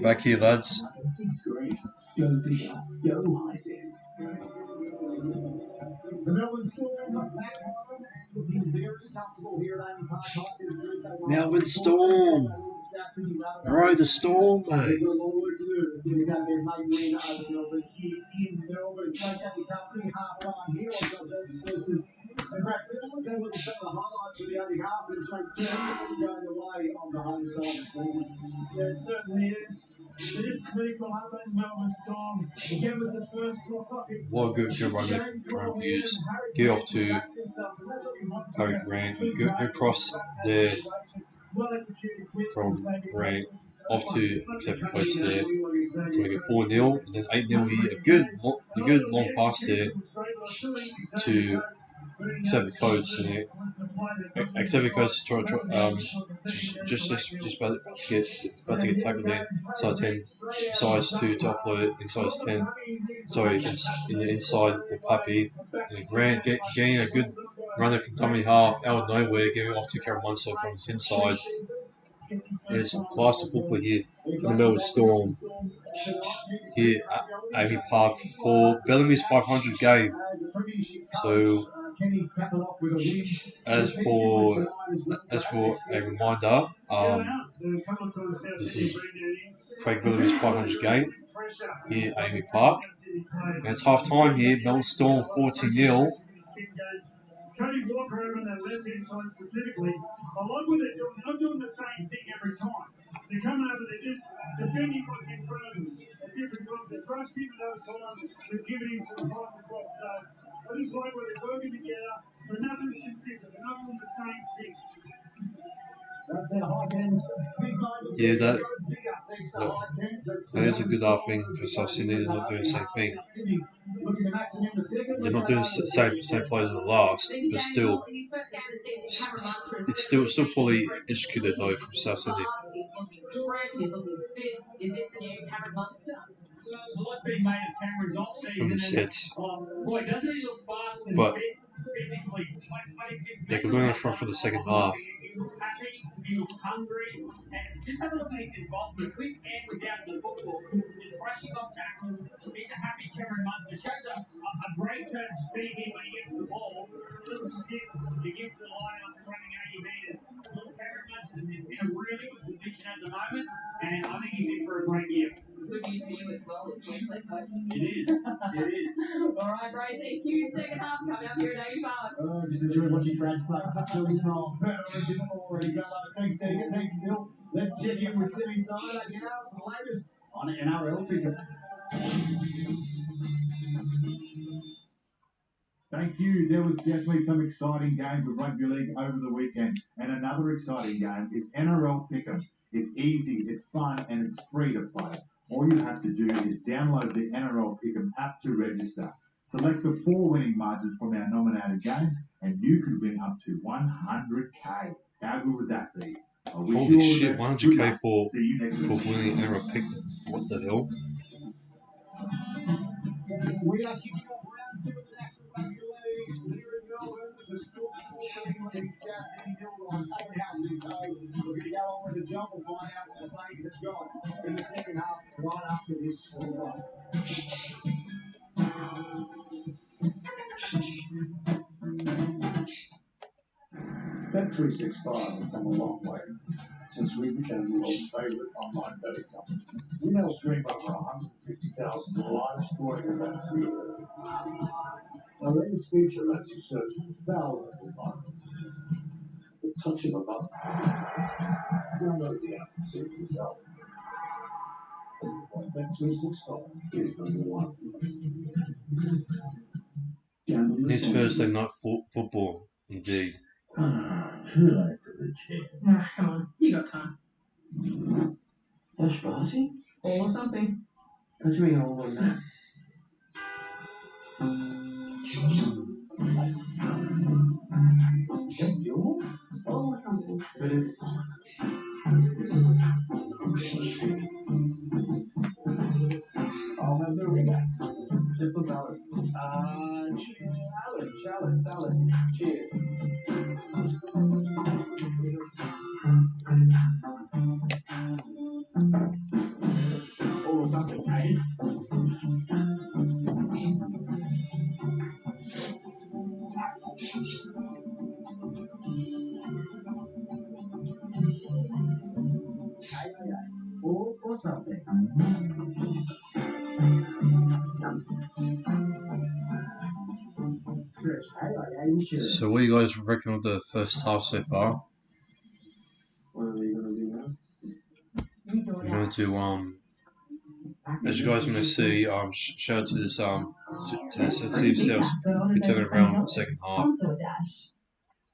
Back here, lads. Melbourne Storm. Bro, the Storm, mate. Yeah, it certainly is. It is critical, Melbourne Storm. Again with the first drop. What a good run there from Hughes. Get off to Harry Grant. Good cross there from Grant. Off to Tepe Coates there to make it 4-0. And then 8-0 here. A good long pass there to Tepe Coates. Xavier Coates just about to get tackled there. Side 10 decides to offload it inside 10. Sorry, in the inside for Puppy. And Grant getting a good runner from dummy half out of nowhere, getting off to Karamanso from his inside. There's some class of football here for the Melbourne Storm. Here at Amy Park for Bellamy's 500 game. So, as for a reminder, this is Craig Bellamy's 500 game here at Amy Park. And it's half time here. Melbourne Storm 14-0. Cody Walker over on that left-hand side specifically. I like what they're doing. They're not doing the same thing every time. They're coming over, they're just defending what's in front of them at different times. They've rushed him at other times. They've given him some time as well. So I just like where they're working together, but nothing's consistent. They're not doing the same thing. Yeah, that is a good thing for South Sydney. They're not doing the same thing. They're not doing the same plays as the last, but still, it's still poorly executed though from South Sydney. From the sets, but they could learn from for the second half. He was hungry, and just have a look at his involvement with and without the football. He's brushing off tackles. He's a happy Cameron Munster. Shows a great turn of speed here when he gets the ball. A little skip, he gets the line up running 80 metres. Little Cameron Munster's in a really good position at the moment, and I think he's in for a great year. Good news for you as well, it's Wednesday, coach. It is. It is. All right, Bray, thank you. Second half coming up here at 80 Park. Just enjoyed watching Brad's play. That's really small. Original already got. Thanks, David. Thanks, Bill. Let's check in with Simi Thorne now for the latest on NRL pickup. Thank you. There was definitely some exciting games of rugby league over the weekend. And another exciting game is NRL Pick'em. It's easy, it's fun, and it's free to play. All you have to do is download the NRL Pick'em app to register. Select the 4 winning margins from our nominated games, and you could win up to 100k. How good would that be? Holy shit, 100k for winning NRL Pick'em. What the hell? We are kicking off round 2 of the National Rugby League here in Melbourne. The Storm leading South Sydney on House League. We're going to go on with the jump. We'll find out how things have gone in the second half right after this score. Bet365 has come a long way since we became the world's favourite online betting company. We now stream over 150,000 live sporting events a year. Our latest feature lets you search thousands of titles. The touch of a button. Download the app and see for yourself. Bet365 is number one. This Thursday night football, indeed. Too late for the chair. Nah, come on, you got time. That's spicy. Or something. What do you mean all on that? Or something. But it's... I'll have the ring. Chips or salad? Salad. Cheers. Or something, eh? Or something. So what do you guys reckon of the first half so far? What are we going to do now? We're going to do as you guys are going to see, shout out to this to the Steve Sales who turned around in the second half.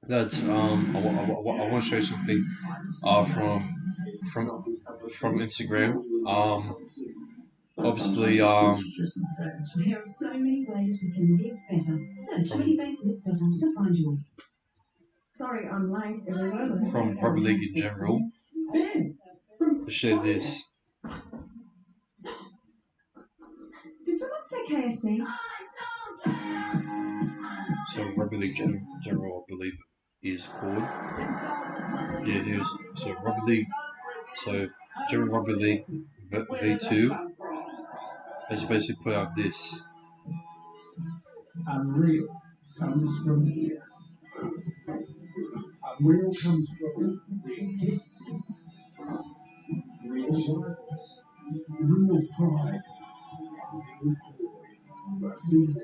That's I want to show you something from Instagram. Obviously there are so many ways we can live better. Search Medibank Live Better to find yours. Sorry, I'm late, everyone. from rugby league in general. I shared this. Did someone say KFC? So rugby league general, I believe, is called. Yeah, here's so rugby league So German Rugby League V2 has basically put out this. Unreal comes from here. Unreal comes from real hits, real rivals, real pride, real glory. Rugby league.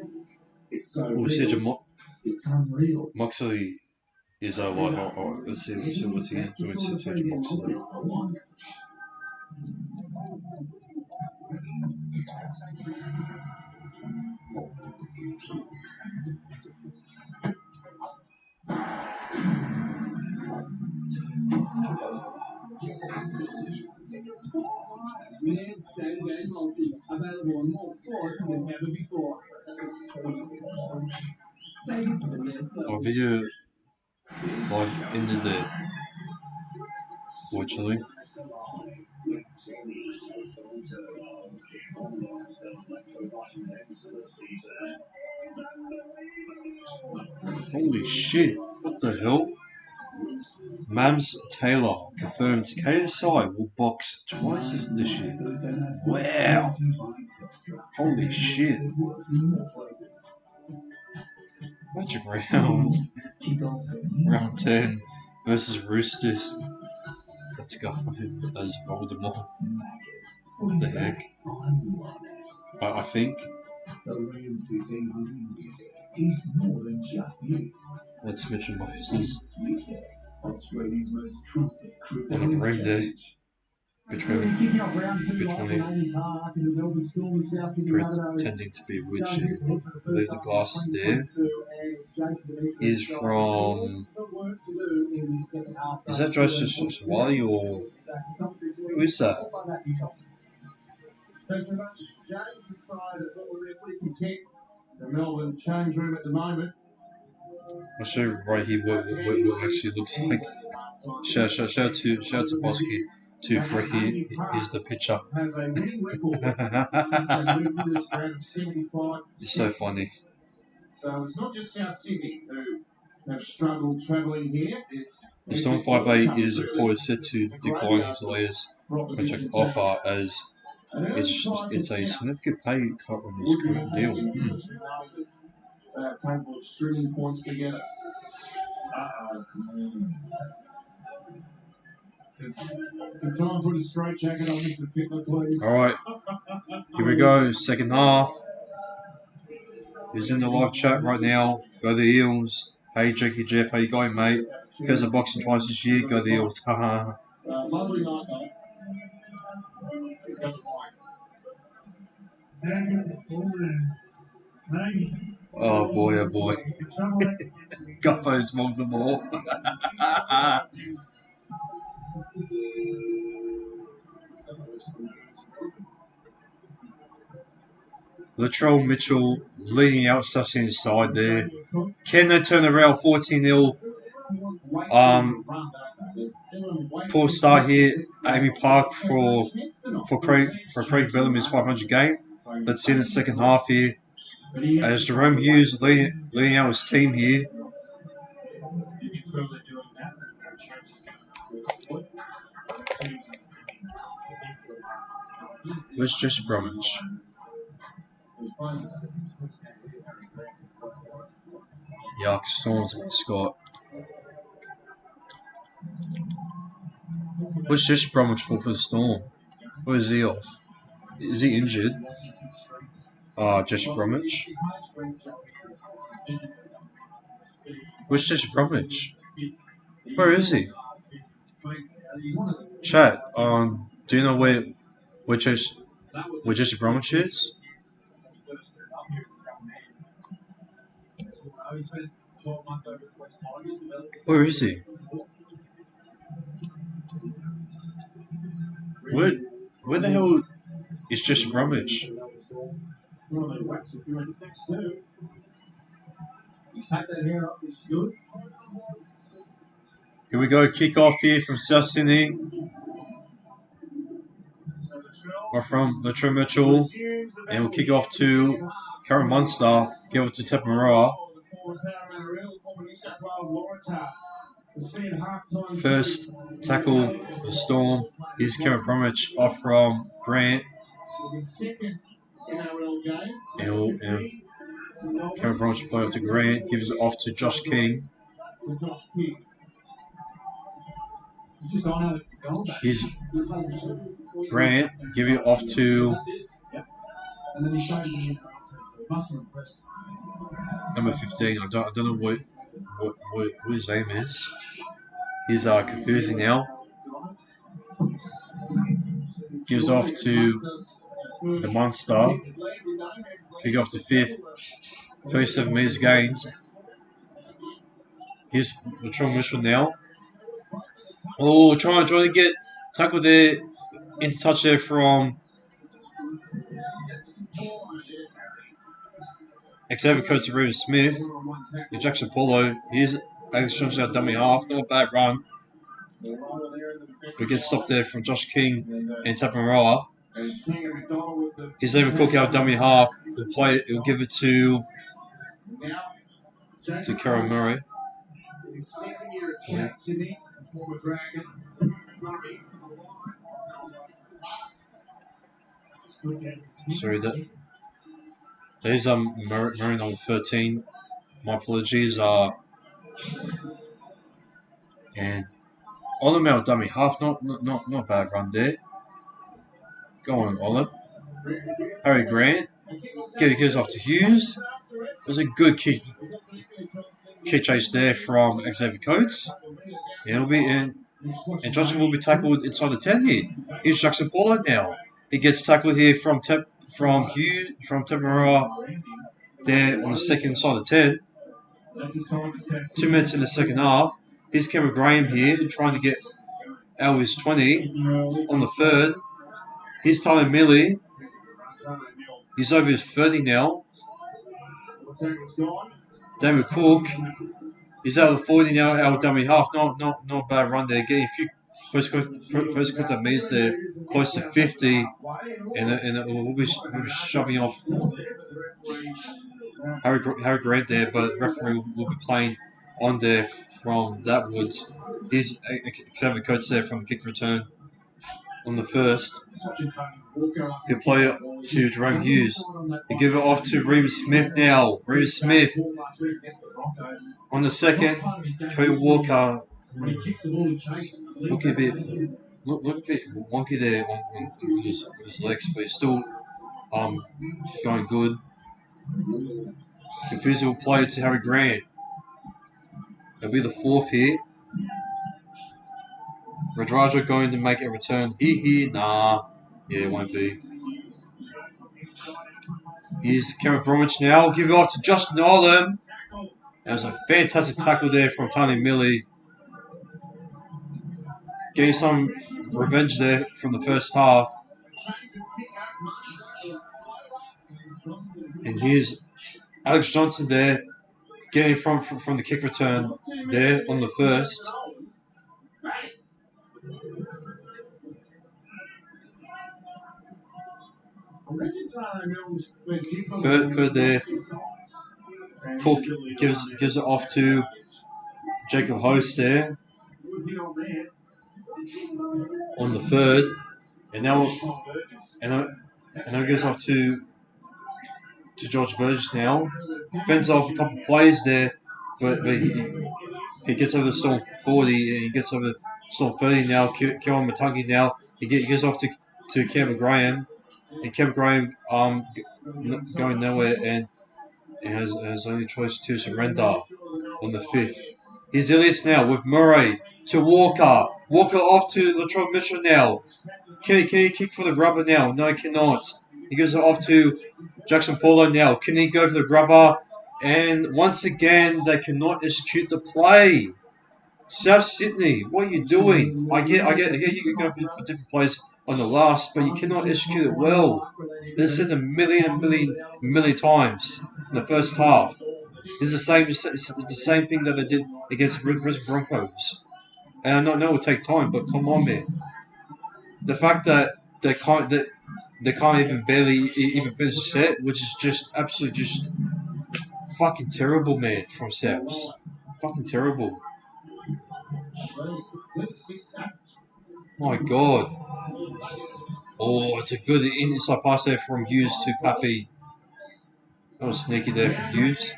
It's so Oh, real. It's unreal. Moxley is a lot. Let's see what's he doing. Serge Moxley. Man Saturday Multi, available on more sports than ever before. Take it to the next level. Our video live ended there. Fortunately. Holy shit! What the hell? Mams Taylor confirms KSI will box twice this year. Wow! Holy shit! Magic round. Round 10 versus Roosters. Let's go for him as Voldemort. What the heck? I think. Let's mention officers. On a green day. Between pretending to be a witch, and I believe the glasses there is from. Is that Joseph Swally or who is that? Thanks very much, James. Inside we're pretty content. The Melbourne change room at the moment. I'll show you right here what it actually looks like. Shout out to Bosky. 2-3 is the picture. It's so funny. So it's not just South Sydney who have struggled travelling here. The Storm 5'8" is reported set to decline his latest contract offer as it's a significant pay cut on his current deal. Capable of stringing points together. It's time to put a straight jacket on Mr. Fittler, please. Alright, here we go, second half. He's in the live chat right now. Go the Eels. Hey, Jakey Jeff, how you going, mate? Because of boxing twice this year, go the Eels. Haha. Lovely night, though. He's got the mic. Oh boy. Guffo's mugged them all. Latrell Mitchell leading out Sussex inside there. Can they turn around 14-0? Poor start here at Amy Park for Craig Bellamy's 500 game. Let's see in the second half here. As Jerome Hughes leading out his team here. Where's Jesse Bromwich? Yuck, Storm's mascot. Where's Jesse Bromwich for the Storm? Where is he off? Is he injured? Jesse Bromwich. Where's Jesse Bromwich? Where is he? Chat, do you know where Jesse Bromwich is? Where is he? Where the hell is Jesse Bromwich? Here we go, kick off here from South Sydney. Or from Latrell Mitchell. And we'll kick off to Karen Munster. Give it to Tepamaroa. First tackle for the Storm. Here's Kevin Bromwich off from Grant. And Kevin Bromwich play off to Grant. Gives it off to Josh King. Here's Grant. Give it off to number 15. I don't know what his name is. He's confusing now. Gives off to the Monster. Kick off to 5th. 37 metres gained. Here's Latrell Mitchell now. Oh, trying to get tackle there. Into touch there from Xavier Coates to Raven Smith. Jackson Paulo. Here's Alex Johnson out dummy half. Not a bad run. We get stopped there from Josh King and Tapamaroa. He's David Cook out dummy half. He'll give it to Karen Murray. Sorry, there's Murray number 13. My apologies. And Olam out dummy half. Not bad run there. Go on, Olam. Harry Grant. Goes off to Hughes. It was a good kick chase there from Xavier Coates. And Johnson will be tackled inside the 10 here. Here's Jackson Paulo now. He gets tackled here from Temera there on the second side of the 10. 2 minutes in the second half. Here's Cameron Graham here trying to get out of his 20 on the third. Here's Tyler Milley. He's over his 30 now. David Cook. He's out of the 40 now, out of dummy half. Not a bad run there. Getting a few first contact meters there, close to 50, and we'll be shoving off Harry Grant there, but the referee will be playing on there from that woods. Here's Xavier Coates there from the kick return on the first. He'll play it to Jerome Hughes. He'll give it off to Reeves Smith now. Reeves Smith on the second. Cody Walker look a bit wonky there on his legs, but he's still going good. Confusion will play it to Harry Grant. It'll be the fourth here. Radraja going to make a return. Nah. Yeah, it won't be. Here's Kevin Bromwich now. Give it off to Justin Olam. That was a fantastic tackle there from Tony Milley. Getting some revenge there from the first half. And here's Alex Johnson there. Getting from the kick return there on the first. Third there. Cook gives it off to Jacob Host there on the third, and now it goes off to George Burgess now. Fends off a couple of plays there, but he gets over the Storm 40 and he gets over the Storm 30 now. Kieran Matangi now. He gets off to Kevin Graham. And Kevin Graham going nowhere and has only choice to surrender on the fifth. Here's Elias now with Murray to Walker. Walker off to Latrell Mitchell now. Can he kick for the grubber now? No, he cannot. He goes off to Jackson Paulo now. Can he go for the grubber? And once again, they cannot execute the play. South Sydney, what are you doing? I get you can go for different plays on the last, but you cannot execute it well. This is said a million times in the first half. This is the same thing that they did against the Brisbane Broncos. And I know it will take time, but come on, man. The fact that they can't even barely even finish the set, which is just absolutely just fucking terrible, man, from Souths. Fucking terrible. My God. Oh, it's a good inside pass there from Hughes to Pappy. That was sneaky there from Hughes.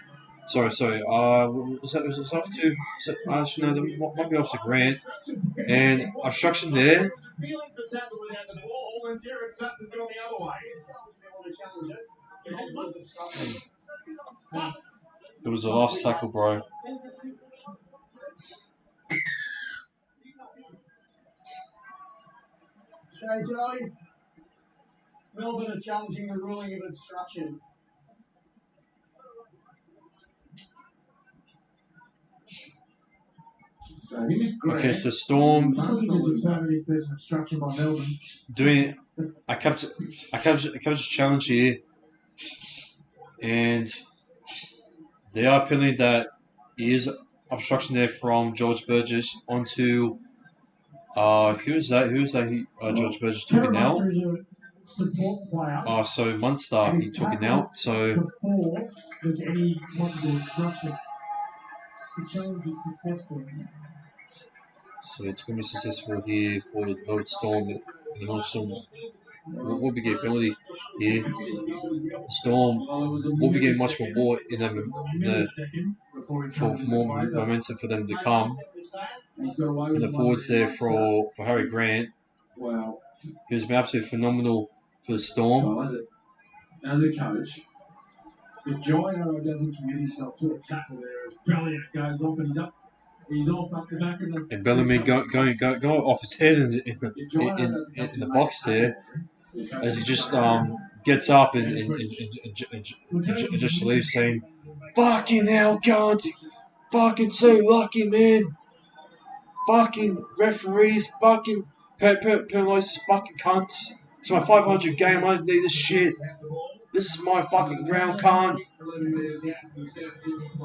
Sorry. Was that off to? Actually, no, that might be off to Grant. And obstruction there. It was the last tackle, bro. Melbourne are challenging the ruling of obstruction. Okay, so Storm doing a capture challenge here, and they are appealing that is obstruction there from George Burgess onto who was that? George Burgess took it now. So Munster he took it now. So before there's any possible obstruction, the challenge is successful. So it's going to be successful here for the North Storm. The North Storm will be getting penalty here. Storm will be getting much more ball in the for more momentum for them to come. And the forwards there for Harry Grant. He's been absolutely phenomenal for the Storm. As a coach, if Jono doesn't commit himself to a tackle there, as Brilliant goes off and he's off up the back of the... And Bellamy going off his head in the box there as he just gets up and just leaves saying, "Fucking hell, cunt! Fucking so lucky, man! Fucking referees, fucking penalise fucking cunts. It's my 500 game, I don't need this shit. This is my fucking ground, cunt."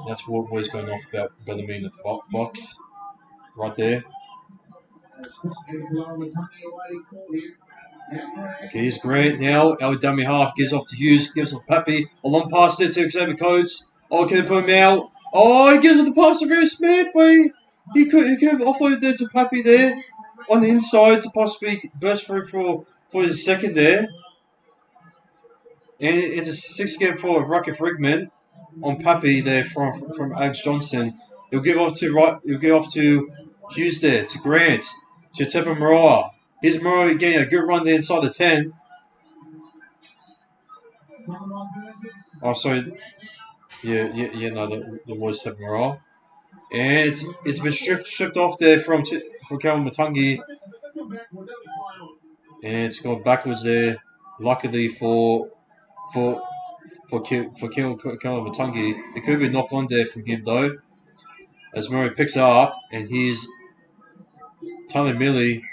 That's what he's going off about Bellamy in the box. Right there. Okay, here's Grant now. Our dummy half gives off to Hughes, gives off to Pappy. A long pass there to Xavier Coates. Oh, can they put him out? Oh, he gives off the pass to Reece Smith. He could have offloaded there to Pappy there on the inside to possibly burst through for his second there. And it's a 6-game for Rucker Frigman on Pappy there from Alex Johnson. He'll give off to Hughes there, to Grant, to Tepa Moraa. Here's Moraa getting a good run there inside the 10. Oh, sorry. Yeah, no, that was Tepa Moraa. And it's been stripped off there from Calvin Matungi. And it's gone backwards there. Luckily for Calvin Matungi. It could be knocked on there from him though. As Murray picks it up, and here's Tyler Millie.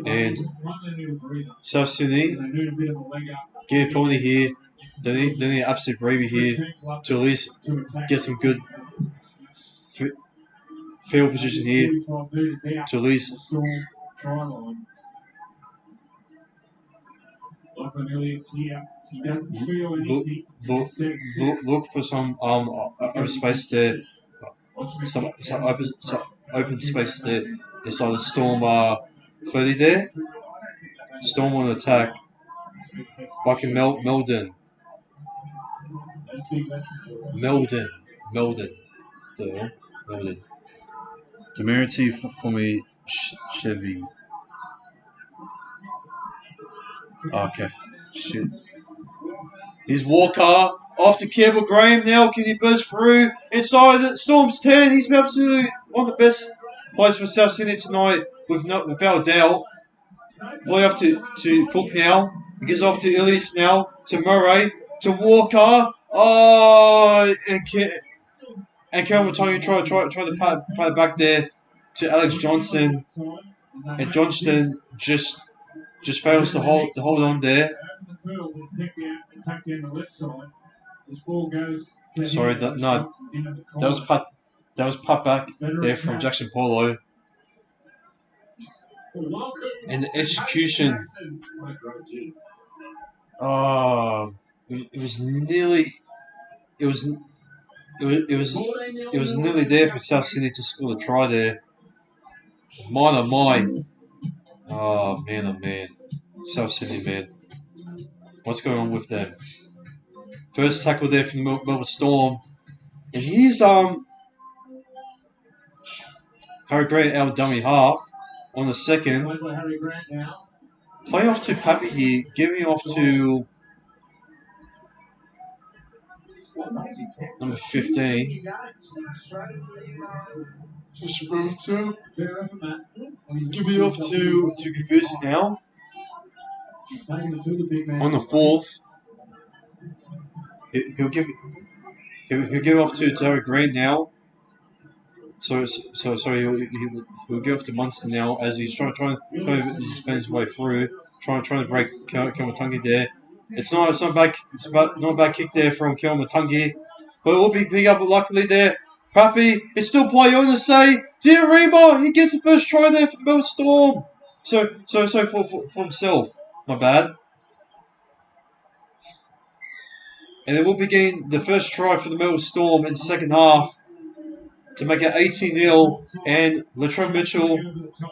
And South Sydney getting a penalty here. They need an absolute bravery here to at least get some good field position here to at least look for some open space there, some open space there inside the Storm 30 there. Storm on attack. Fucking Melbourne. Temerity for me, Chevy. Okay, shit. Here's Walker off to Campbell Graham now. Can he burst through inside the Storm's 10? He's been absolutely one of the best players for South Sydney tonight, without doubt. Play off to Cook now. He gives off to Ellis now, to Murray, to Walker. Oh, and Cameron Matungi try to pat it back there to Alex Johnson, and Johnston just fails to hold on there. Sorry, that was pat back there from Jackson Paulo. And the execution, it was it was nearly there for South Sydney to score a try there. Mine oh my. Oh man. South Sydney, man. What's going on with them? First tackle there from the Melbourne Storm. And here's Harry Grant out dummy half on the second. Play off to Pappy here, giving off to number 15. Giving off to Confusion now. On the fourth. He'll give off to Harry Grant now. Sorry, he'll give off to Munster now as he's trying to spend his way through, trying to break Kelmatungi there. It's not a bad kick there from Kelmatungi, but it will be picked up luckily there. Pappy, it's still play on to say, dear Reba, he gets the first try there for the Melbourne Storm. So for himself, my bad. And it will be getting the first try for the Melbourne Storm in the second half to make it 18-0, and Latrell Mitchell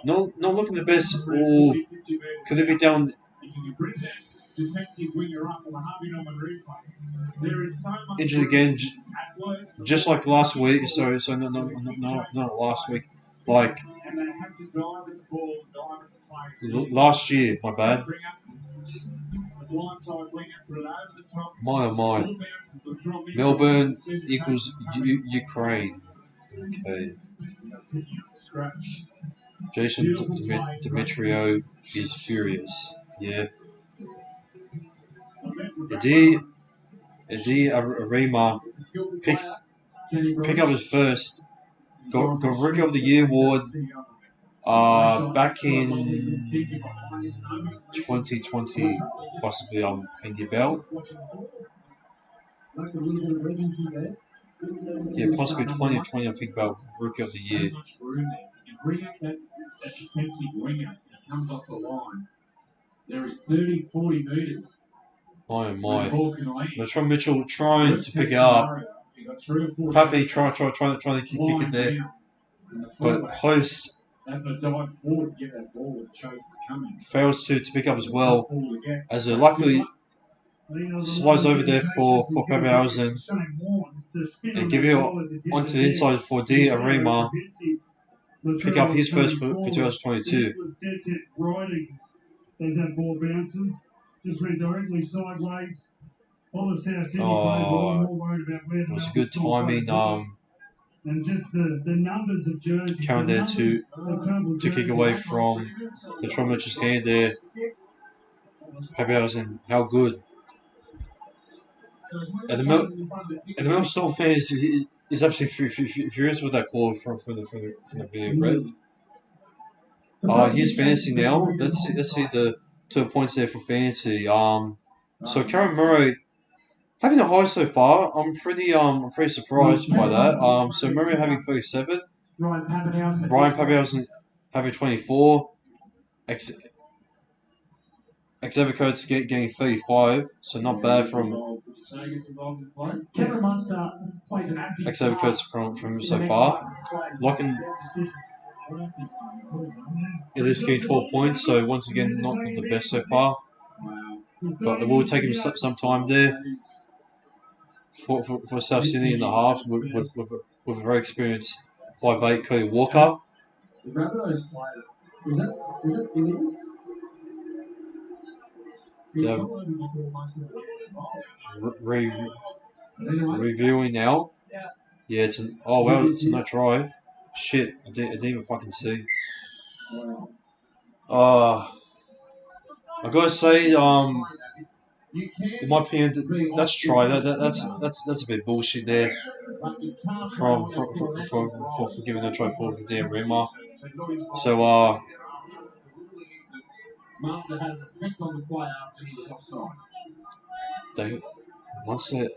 not looking the best, or could it be down injured again, just like last week? So not last week, like last year. My bad. My. Melbourne equals Ukraine. Okay. Jason Demetrio is furious. Yeah. Adi Arima pick up his first. Got Rookie of the Year award back in 2020, possibly I'm thinking about. Yeah, possibly 2020, I think about Rookie of the Year. There is 30-40 metres. Oh my. Latrell Mitchell trying to pick it up. Pappy trying to kick it there. But Host fails to pick up as well. As it luckily slides over there for Pappenhausen and give it onto the inside for D. Arima. Pick up his first for 2022. There's that ball bounces, just went directly sideways. All the South Sydney players were more worried about where it was good timing. And just the numbers of jerseys. Karen there to kick away from the Latrell Mitchell's hand there. Pappenhausen, how good. And the Melbourne Storm fans is absolutely furious with that call from the video ref. Here's fantasy now. Let's see the 2 points there for fantasy. So Karen Murray having the high so far. I'm pretty surprised by that. So Murray having 37. Ryan Pappenhausen having 24. Xavier Coates getting 35. So not bad from Xavier Coates from so far. Locking at least getting 12 points, so once again not the best so far, but it will take him some time there for South Sydney in the half with a very experienced 5'8" Cody Walker. The Rabbithos player. Is it reviewing now. Yeah, it's it's no try. Shit, I didn't even fucking see. I gotta say, in my opinion, that's try. That's a bit bullshit there. For giving a try for Dan Rima. So Master had an effect on the play after he was offside. Once it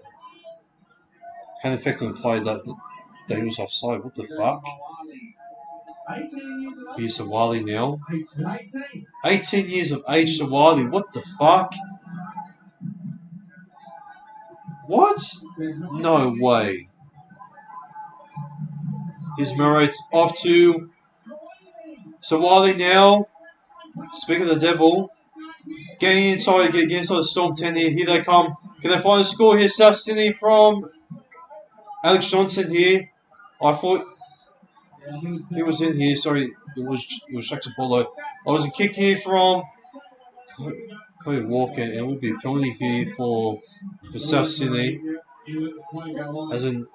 had an effect on the play that he was offside. What the fuck? He's a Wally now. 18 years of age to Wally. What the fuck? What? No way. Here's Murray off to Savali now. Speak of the devil. Getting inside, getting inside the Storm 10 here. Here they come. Can they find a score here? South Sydney from Alex Johnson here. I thought he was in here. Sorry, it was Shaq Apollo. I was a kick here from Cody Walker, and it will be a penalty here for South Sydney. As in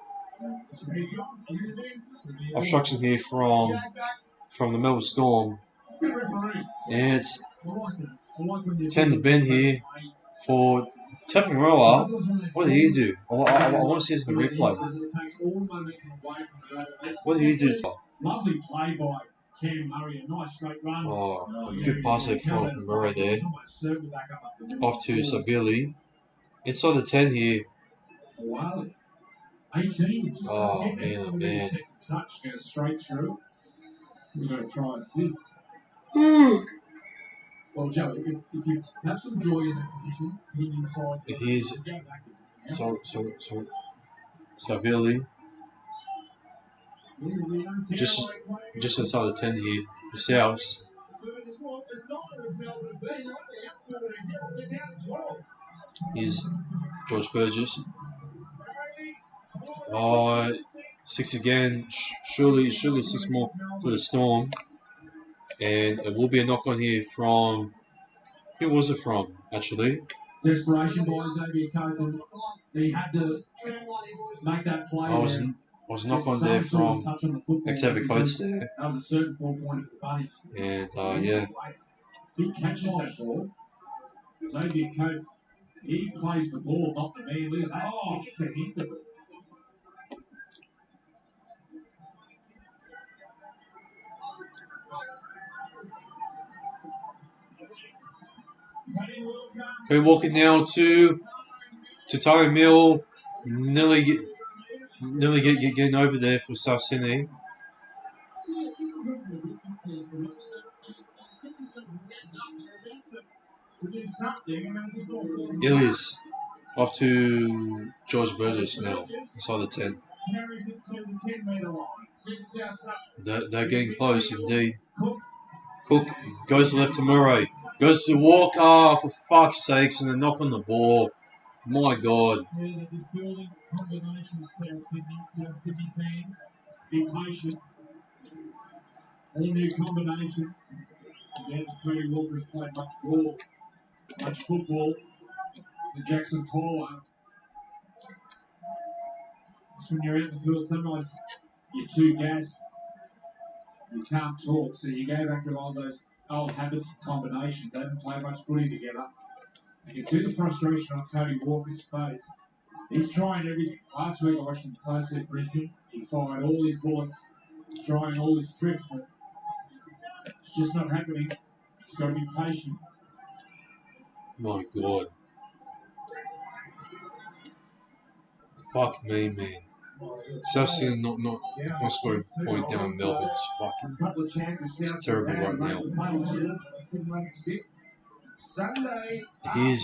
obstruction here from the Melbourne Storm. And it's 10 to Ben here for Teppenroa. What did he do? I want to see this in the replay. What did he do? Lovely play by Cam Murray, a nice straight run. Oh, a good pass there from Murray there. Off to Sabili. Inside the 10 here. 18. Oh, man. Touch goes straight through. We're going to try assist. Well, Joe, if you have some joy in that position, being inside. Here's Sabili. Just inside the 10 here. Yourselves. Here's George Burgess. 6 again. Surely 6 more for the Storm. And it will be a knock on here from. Who was it from, actually? Desperation by Xavier Coates. He had to make that play. Was a knock on there from Xavier Coates there. That was a certain 4-pointer for the Bunnies. And yeah. Who catches that ball? Xavier Coates. He plays the ball, not the man. Look at that. Oh, it's a hit of it. Okay, walking now to Tyler Mill. Nearly getting over there for South Sydney. Ilias off to George Burgess now inside the 10. They're getting close indeed. Cook goes left to Murray. Goes to Walker, for fuck's sakes, and a knock on the ball. My God. Yeah, this building combination of South Sydney fans. Be patient. All new combinations. Again, Cody Walker's played much football than Jackson Toller. It's when you're out in the field, sometimes you're too gassed. You can't talk, so you go back to all those old habits of combinations. They haven't played much footy together. You can see the frustration on Cody Walker's face. He's trying everything. Last week I watched him closely at Brisbane. He fired all his bullets, trying all his tricks, but it's just not happening. He's got to be patient. My God. Fuck me, man. South Sydney not scoring a point down in Melbourne. It's terrible right now. Here's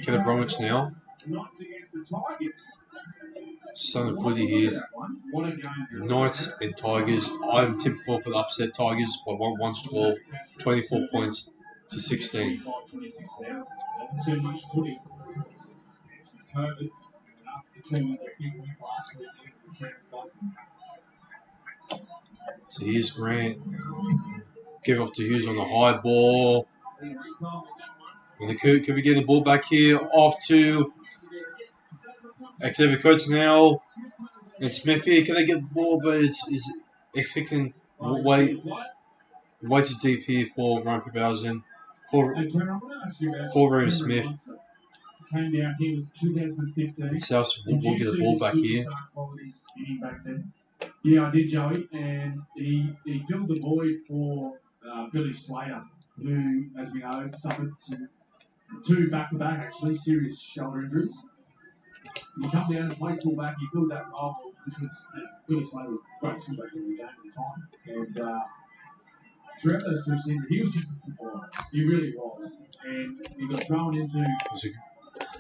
Kenneth Bromwich now. Son of footy here. Knights and Tigers. I'm tipped for the upset. Tigers by 1 to 12. 24 points to 16. So here's Grant. Give off to Hughes on the high ball. And can we get the ball back here? Off to Xavier Coates now. And Smith here. Can they get the ball? But it's expecting way too deep here for Ryan Pibausen. For William Smith. Came down here was 2015. South will get the ball back here. Yeah, I did, Joey, and he filled the void for Billy Slater, who, as we know, suffered two back-to-back, actually, serious shoulder injuries. You come down and play full-back, you filled that role, which was Billy Slater was a great full-back every game at the time. And throughout those 2 seasons, he was just a footballer. He really was. And he got thrown into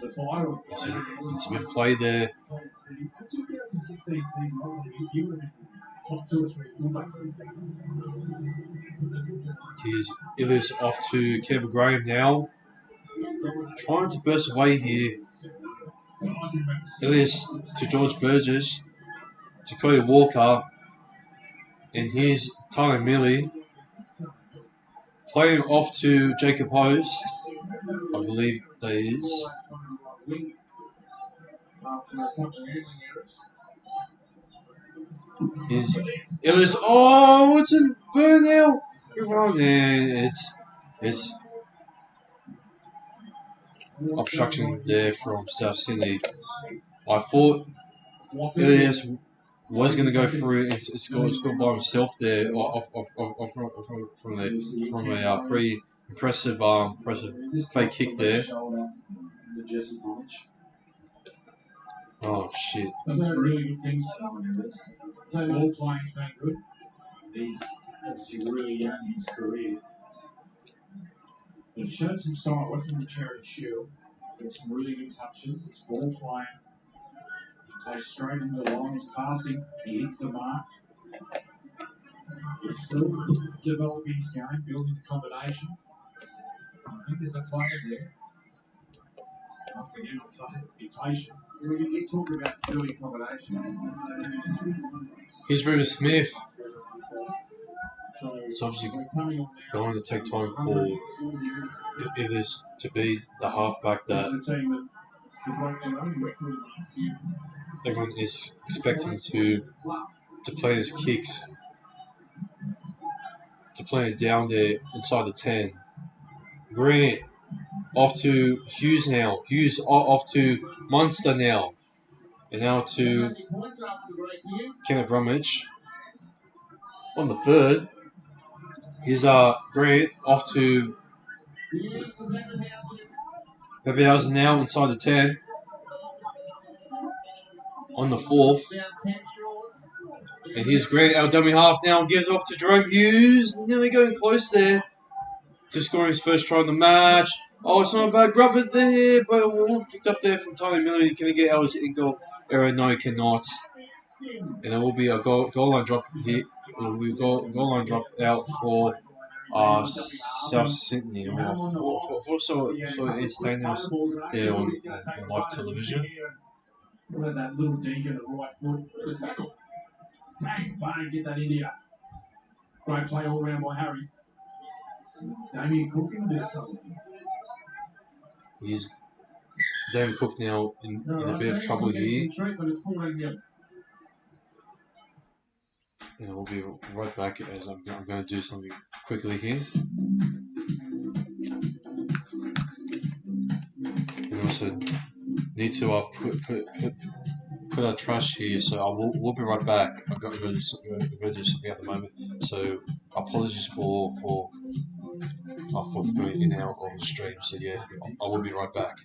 The fire of It's been played there. the 2016 season, you would have been top 2 or 3 fullbacks. Here's Illis off to Kevin Graham now. Trying to burst away here. Illis to George Burgess. To Cody Walker. And here's Tyler Milley. Playing off to Jacob Host. I believe that is. Here's Illis. Oh, it's a burnout. You're wrong. And it's obstruction there from South Sydney. I thought Ilias was going to go through and score by himself there from a pretty impressive fake kick there. Oh shit! That's really good things. They're all playing been good. He's obviously really young in his career. They've showed some sight from the Charity Shield. Got some really good touches. It's ball flying. He plays straight into the line. He's passing. He hits the mark. He's still developing his game, building combinations. I think there's a player there. Once again, I'll say, be patient. You talk about building combinations. Here's River Smith. It's obviously going to take time for Illis to be the halfback that everyone is expecting to play his kicks, to play it down there inside the 10. Grant off to Hughes now. Hughes off to Munster now. And now to Kenneth Bromwich on the third. Here's Grant off to Rabbithos now inside the 10. On the fourth. And here's Grant, our dummy half now, gives off to Jerome Hughes. Nearly going close there to scoring his first try of the match. Oh, it's not a bad grub it there, but picked up there from Tony Miller. Can he get Ellis in goal error? No, he cannot. And there will be a goal line drop here. There will be a goal line drop out for South Sydney. For entertaining us there on live television. Let that little dink in the right foot. Good tackle. Bang, bang, get that in here. Great play all around by Harry. Damien Cook in a bit of trouble. He's Damien Cook now in a bit of trouble here. And we'll be right back as I'm going to do something quickly here. We also need to put our trash here, so we'll be right back. I'm going to do something at the moment. So apologies for going in and out on the stream. So yeah, I will be right back.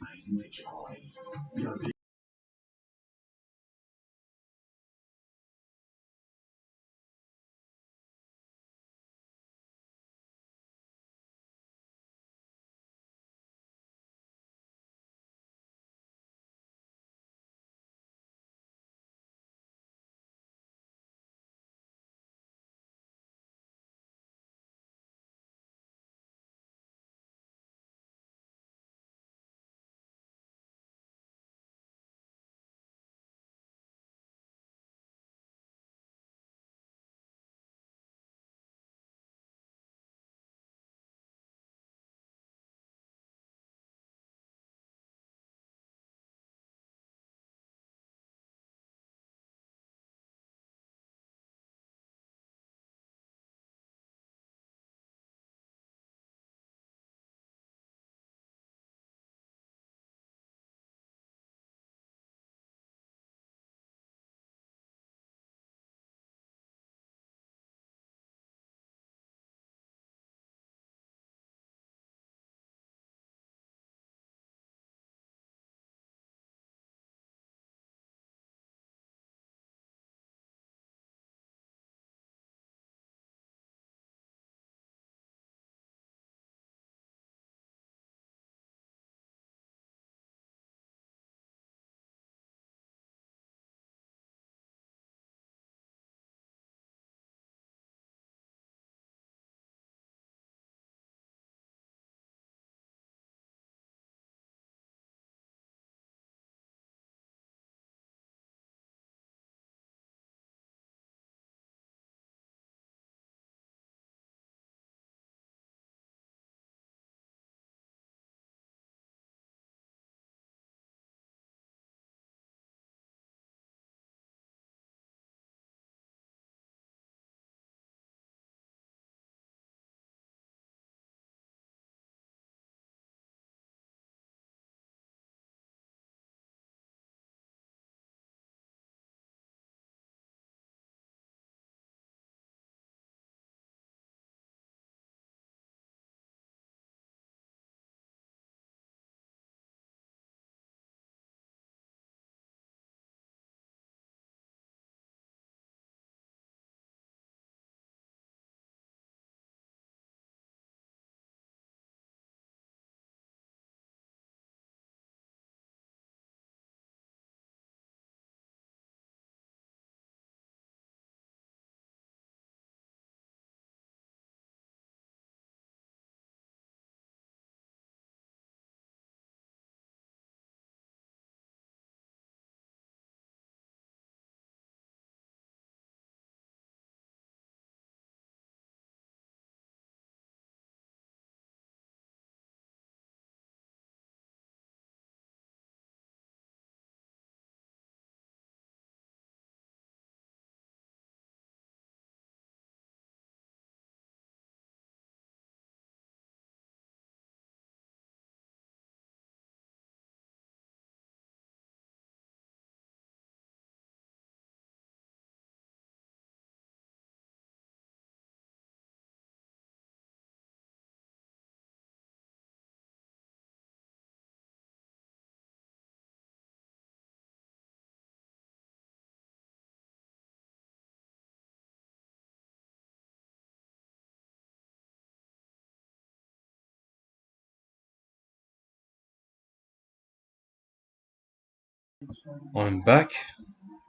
I'm back.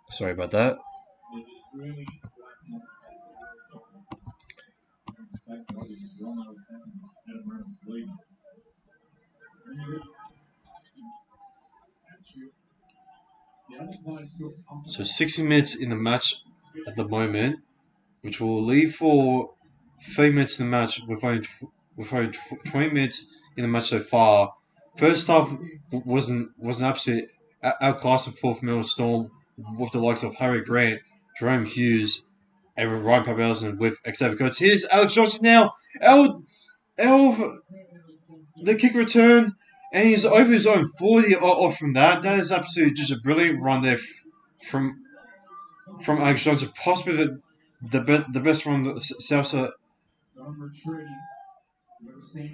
Sorry about that. So 60 minutes in the match at the moment, which will leave for 3 minutes in the match with only 20 minutes in the match so far. First half was an absolute outclassing for Melbourne Storm with the likes of Harry Grant, Jerome Hughes, and Ryan Papenhuyzen with Xavier Coates. Here's Alex Johnson now. The kick return, and he's over his own 40 off from that. That is absolutely just a brilliant run there from Alex Johnson, possibly the best run that Telstra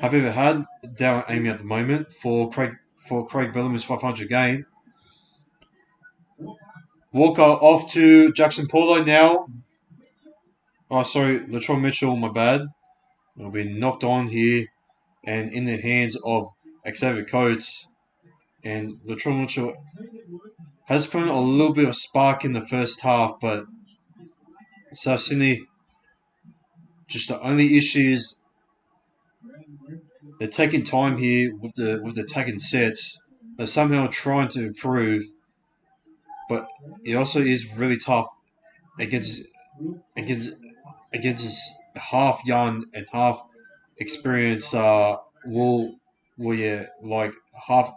have ever had down aiming at the moment for Craig Bellamy's 500 game. Walker off to Jackson Paulo now. Oh, sorry, Latrell Mitchell, my bad. It'll be knocked on here and in the hands of Xavier Coates. And Latrell Mitchell has put a little bit of spark in the first half, but South Sydney, just the only issue is they're taking time here with the tagging sets. They're somehow trying to improve, but it also is really tough against his half young and half experienced like half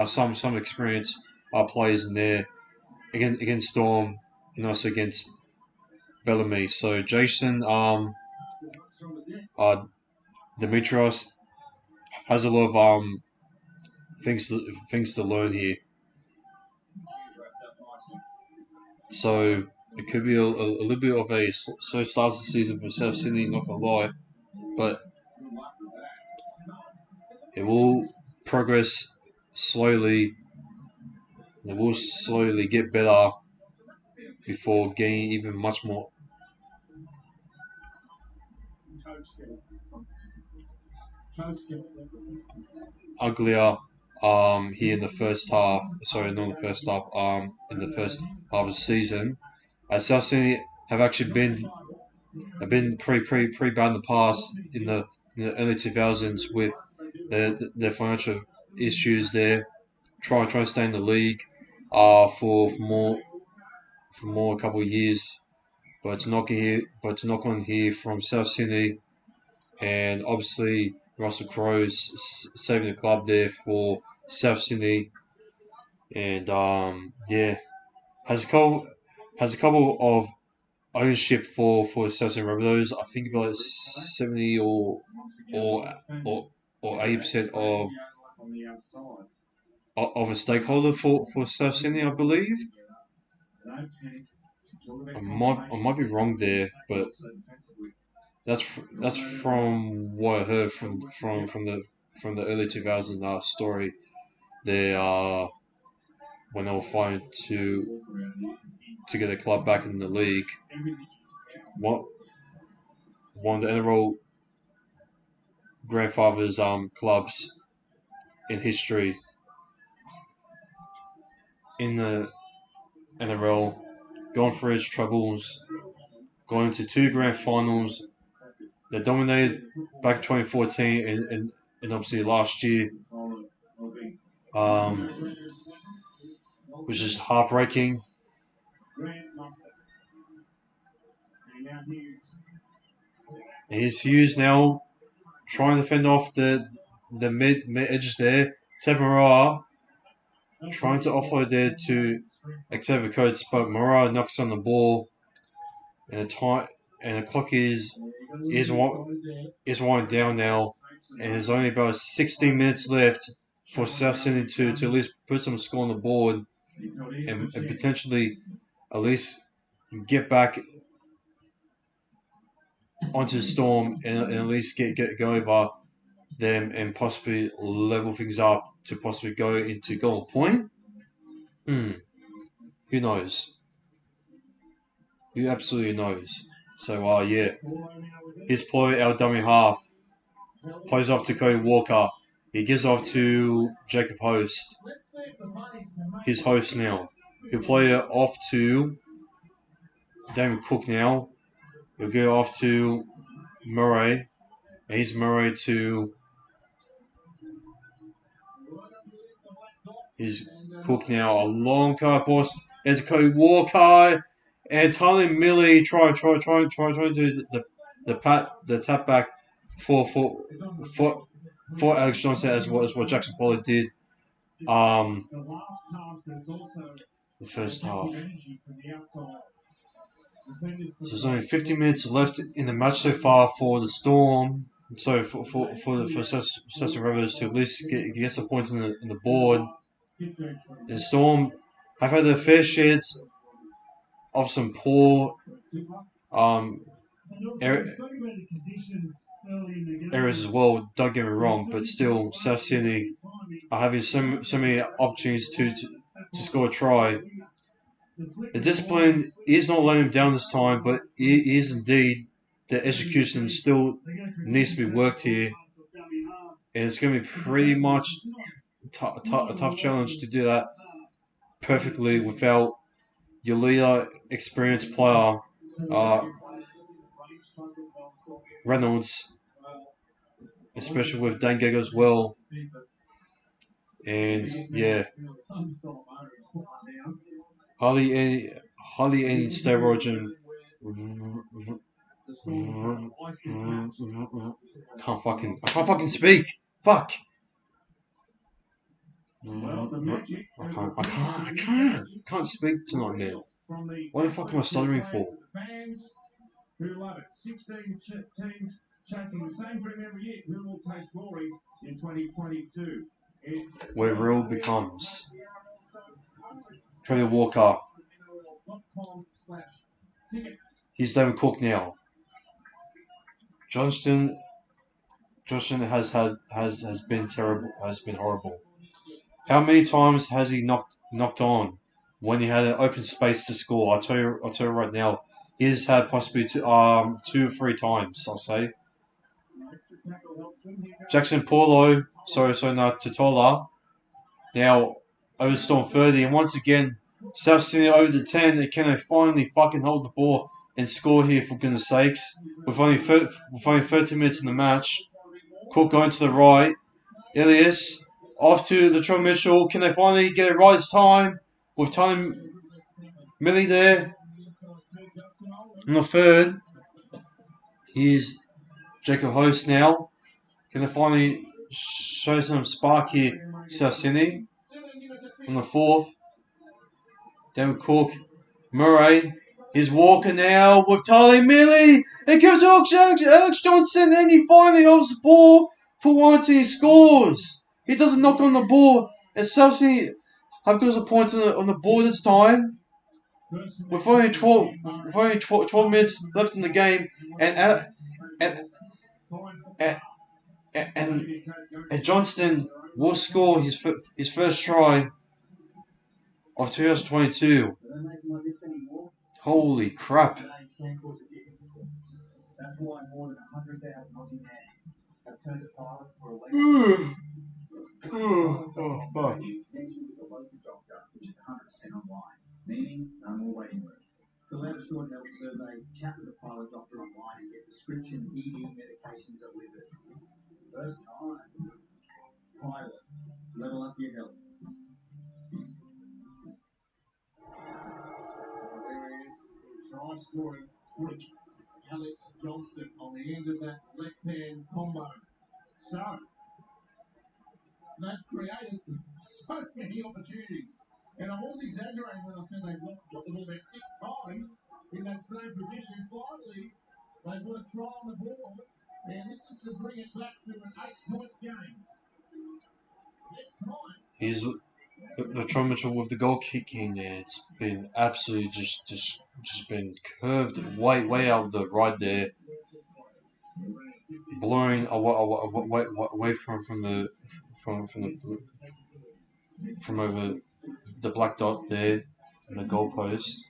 some experienced players in there against Storm and also against Bellamy. So Jason Dimitrios has a lot of things to learn here. So it could be a little bit of a slow start to the season for South Sydney, not gonna lie, but it will progress slowly. It will slowly get better before getting even much more uglier here in the first half. Sorry, not in the first half. In the first half of the season, South Sydney have actually been pretty bad in the past in the early 2000s with their financial issues there. Trying to stay in the league for more a couple of years, but it's not going to hear from South Sydney, and obviously Russell Crowe's saving the club there for South Sydney, and has a couple of ownership for South Sydney Rabbithos. I think about 70 or 80% of a stakeholder for South Sydney, I believe. I might be wrong there, but that's from what I heard from the early 2000s story there when they were fighting to get the club back in the league. One of the NRL grandfather's clubs in history in the NRL, going through its troubles, going to 2 grand finals. They dominated back in 2014 and obviously last year, which is heartbreaking. Here's Hughes now trying to fend off the mid edge there. Ted trying to offload there to Xavier Coates, but Moraa knocks on the ball, and the clock is winding down now, and there's only about 16 minutes left for South Sydney to at least put some score on the board and potentially at least get back onto the Storm and at least go over them and possibly level things up to possibly go into Golden Point. Who knows? Who absolutely knows? So, his ploy, our dummy half, plays off to Cody Walker. He gives off to Jacob Host. his host now. He'll play it off to David Cook now. He'll go off to Murray. And he's Murray to his Cook now. A long car post. It's Cody Walker. And Tyler Millie trying to do the tap back for Alex Johnson as what Jackson Pollard did. The first half. So there's only 50 minutes left in the match so far for the Storm. So for Cesar Rabbithos to at least get some points in the board. The Storm have had their fair shares of some poor errors as well. Don't get me wrong, but still, South Sydney are having so many opportunities to score a try. The discipline is not letting them down this time, but it is indeed the execution still needs to be worked here, and it's going to be pretty much a tough challenge to do that perfectly without your leader, experienced player, Reynolds, especially with Dan Gego as well. And yeah, hardly any steroids and I can't fucking speak. Fuck. I can't speak tonight, man. What the fuck am I stuttering for? Who love it. 16 teams chasing the same dream every year. Who will take glory in 2022? Where it all becomes Cody Walker. He's David Cook now. Johnston has been terrible. Has been horrible. How many times has he knocked on when he had an open space to score? I'll tell you right now. He has had possibly 2 or 3 times, I'll say. Jackson Paulo, sorry, not Totola. Now, over Storm 30, and once again, South Sydney over the 10, and can they finally fucking hold the ball and score here, for goodness sakes? With only 13 minutes in the match. Cook going to the right. Elias, off to Latrell Mitchell. Can they finally get it right this time? With time Millie there. On the third, here's Jacob Host now. Can they finally show some spark here, South Sydney? On the fourth, David Cook, Murray, here's Walker now with Tyler Millie. It gives Alex Johnson, and he finally holds the ball for once and he scores. He doesn't knock on the ball, and South Sydney have got some points on the board this time. With only 12 minutes left in the game, and Johnston will score his first try of 2022. Holy crap! That's why more than 100,000 Aussie men have turned to pilot for a week. Oh fuck! Connection with the local doctor, which is 100% online, meaning no more waiting rooms. Fill out a short health survey, chat with a pilot doctor online, and get prescription ED medication delivered. First time. Pilot. Level up your health. There he is. Try scoring quick. Alex Johnston on the end of that left-hand combo. So, they've created so many opportunities. And I wasn't exaggerating when I said they've got the ball about 6 times in that same position. Finally, they've got a try on the board. And this is to bring it back to an 8-point game. Next time. He's Latrell Mitchell with the goal kicking. It's been absolutely just been curved way out of the right there, blowing away from over the black dot there in the goalpost.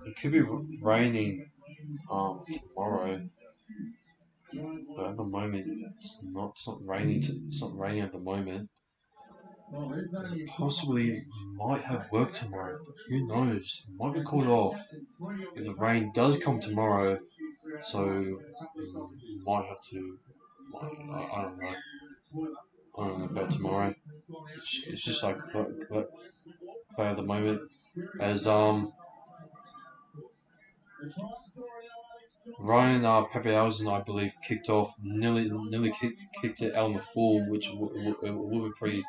It could be raining tomorrow. But at the moment, it's not raining. It's not raining at the moment. It possibly might have work tomorrow. But who knows? It might be called off if the rain does come tomorrow. So might have to. I don't know. I don't know about tomorrow. It's just like cloud at the moment. As Ryan Pappenhausen, I believe, kicked off, nearly kicked it out on the full, which will be pretty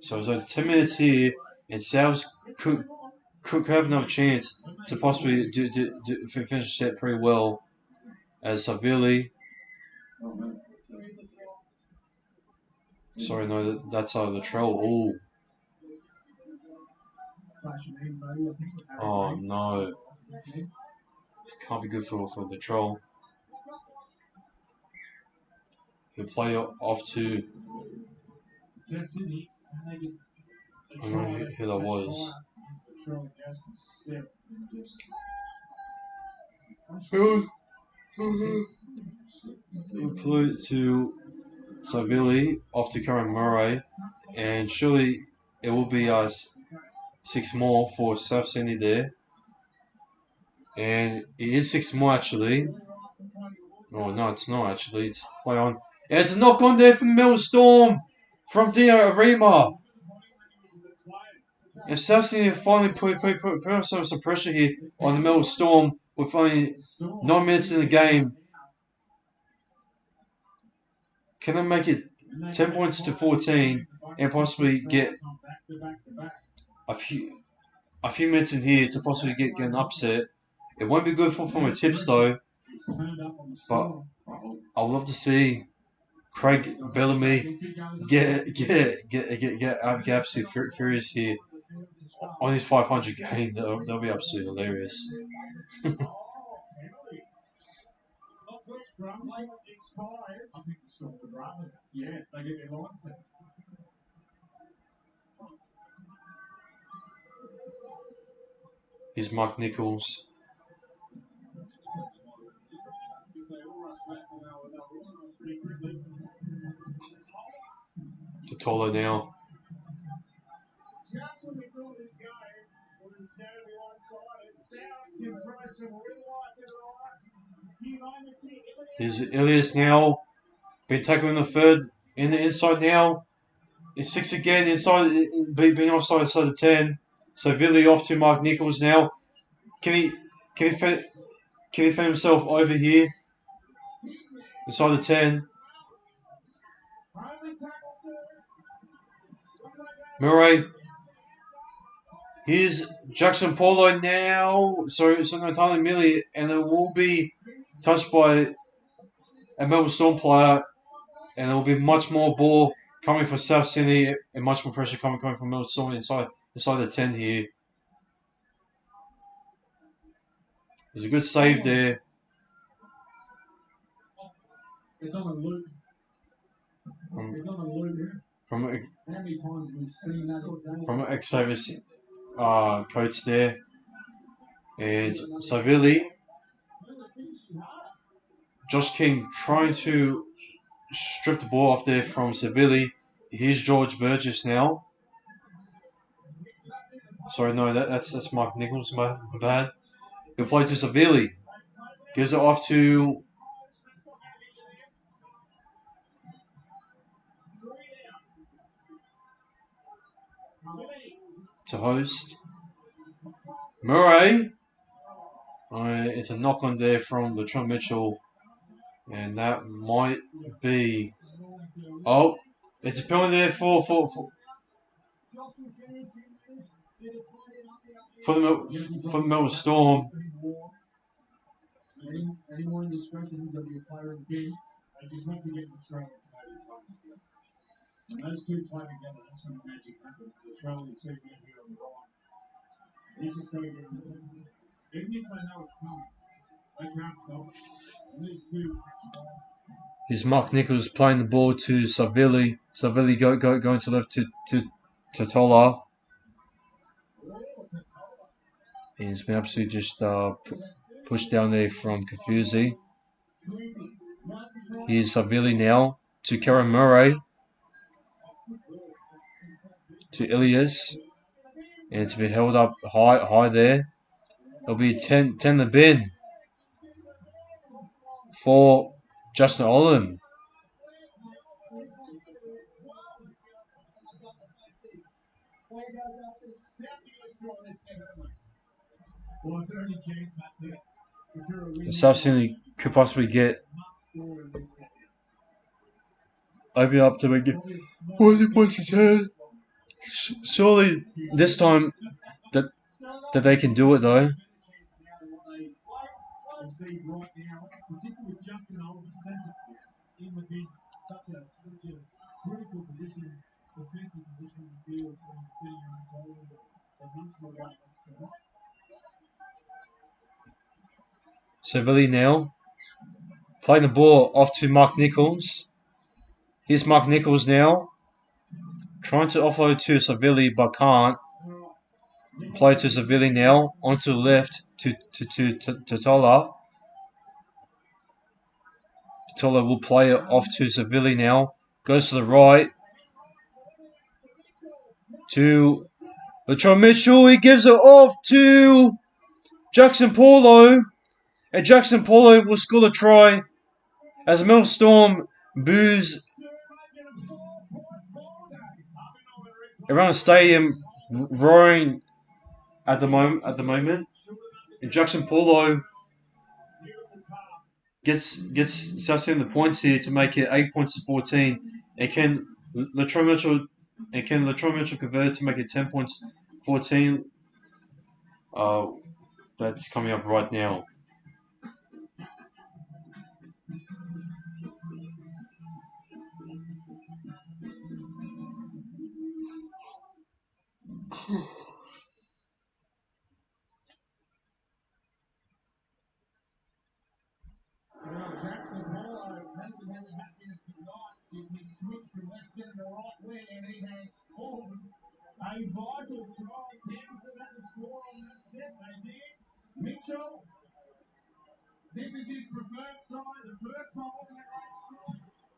So there's like 10 minutes here, and Souths could have another chance to possibly finish the set pretty well, as Savili. Sorry, no, that's the troll. Ooh. Oh no. Can't be good for the troll. He'll play off to. I don't know who that was. He'll play to Savili off to Karen Murray, and surely it will be 6 more for South Sydney there. And it is 6 more actually. Oh no, it's not actually. It's play on. And it's a knock on there from the Melbourne Storm from Dino Arima. If South Sydney finally put some pressure here on the Melbourne Storm with only 9 minutes in the game, can they make it 10 points to 14 and possibly get a few minutes in here to possibly get an upset? It won't be good for my tips though, but I would love to see Craig Bellamy get absolutely furious here on his 500 game. That'll be absolutely hilarious. Here's Mark Nichols. Totola now. Here's Ilias now. Been tackled in the third. In the inside now. It's 6 again. Inside. Being offside inside the 10. So Billy off to Mark Nichols now. Can he find himself over here? Inside the 10. Murray. Here's Jackson Paulo now. So no Tyler Millie, and it will be touched by a Melbourne Storm player, and there will be much more ball coming from South Sydney and much more pressure coming from Melbourne Storm inside the 10 here. There's a good save there. It's on a loop. It's on a loop. How many times have we seen that? From Xavier coach there. And Savili. Josh King trying to strip the ball off there from Savili. Here's George Burgess now. Sorry, no, that's Mark Nichols, my bad. He'll play to Savili. Gives it off to host. Murray. It's a knock on there from Latrell Mitchell. And that might be... Oh, it's a penalty there for the Melbourne Storm. Any more indiscretion to be a player of the game? I just like to get the strike. When those two play together, that's when the magic happens. The Charlie is saving it here on the right. He's just going to get it. Even if they know it's coming, they can't stop it. And these two. Here's Mark Nichols playing the ball to Savili. Savili going to left to Tola. And it's been absolutely just pushed down there from Kafuzi. Here's Savili now to Karen Murray. To Ilias. And it's been held up high there. It'll be 10 the bin for Justin Olam. South Sydney could possibly get open up to make it 40 points to 10. Surely this time that they can do it though. Savili now playing the ball off to Mark Nichols. Here's Mark Nichols now trying to offload to Savili but can't. Play to Savili now onto the left to Tola. Tola will play it off to Savili now. Goes to the right to Latrell Mitchell. He gives it off to Jackson Paulo. And Jackson Paulo will score a try as Mel Storm boos around the stadium, roaring at the moment. And Jackson Paulo gets South Sydney the points here to make it 8 points to 14. And can Latrell Mitchell convert to make it 10 points 14? That's coming up right now.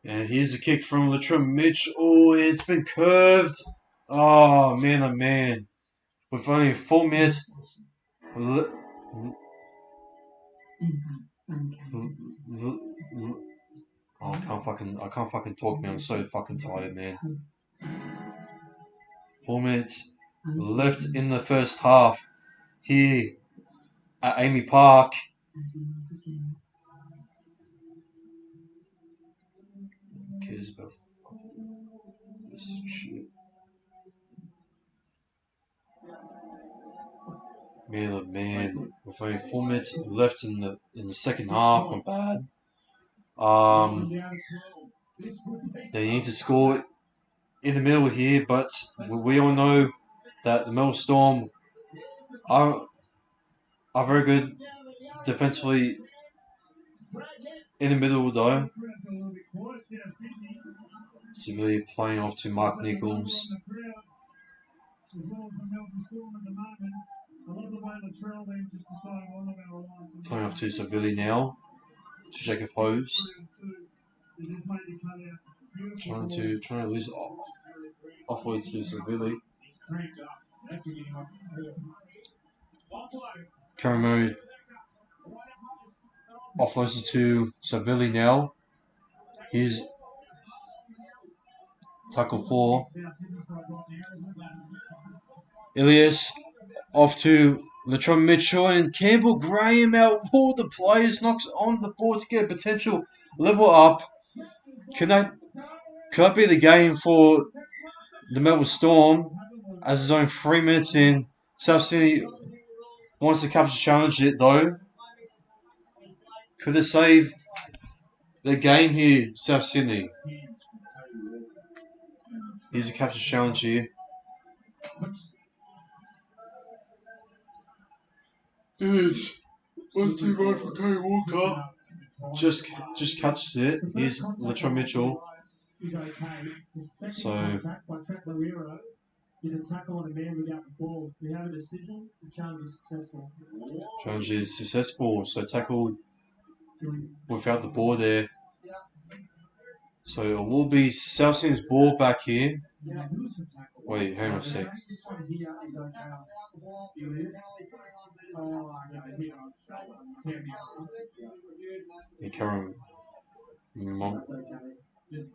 And here's a kick from Latrell Mitchell. Oh, it's been curved. Oh, man. With only 4 minutes. I can't fucking talk, man. I'm so fucking tired, man. 4 minutes left in the first half here at Amy Park. Who cares about this shit? Man, with only 4 minutes left in the second half, not bad. They need to score in the middle here, but we all know that the Melbourne Storm are very good defensively in the middle though. Simply playing off to Mark Nichols. Playing off to Savili now. To Jacob Host. Trying to lose offload to Savili. Karamo offloads to Savili now. Here's tackle 4. Ilias off to Latrell Mitchell and Campbell Graham out of all the players, knocks on the board to get a potential level up. Could that be the game for the Melbourne Storm as it's only 3 minutes in? South Sydney wants to capture challenge it though. Could it save the game here, South Sydney? Here's a capture challenge here. Is 1-2 right for Kay Walker. Just catches it. Here's Latrell Mitchell. So is a tackle on a man without the ball. We have a decision. The challenge is successful. Challenge is successful. So tackled without the ball there. So it will be South Sydney's ball back here. Wait, hang on a sec. Karen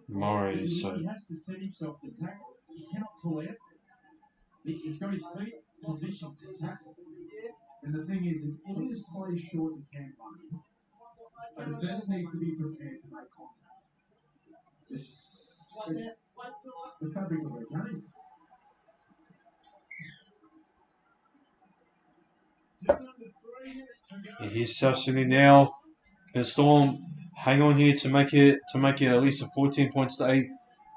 Murray. So He has to set himself to tackle. He cannot pull out. He's got his feet positioned to tackle. And the thing is, if he just plays short, he can't run. A defender needs to be prepared to make contact. It's not big of a game. and here's South Sydney now. The Storm hang on here to make it at least a 14 points to 8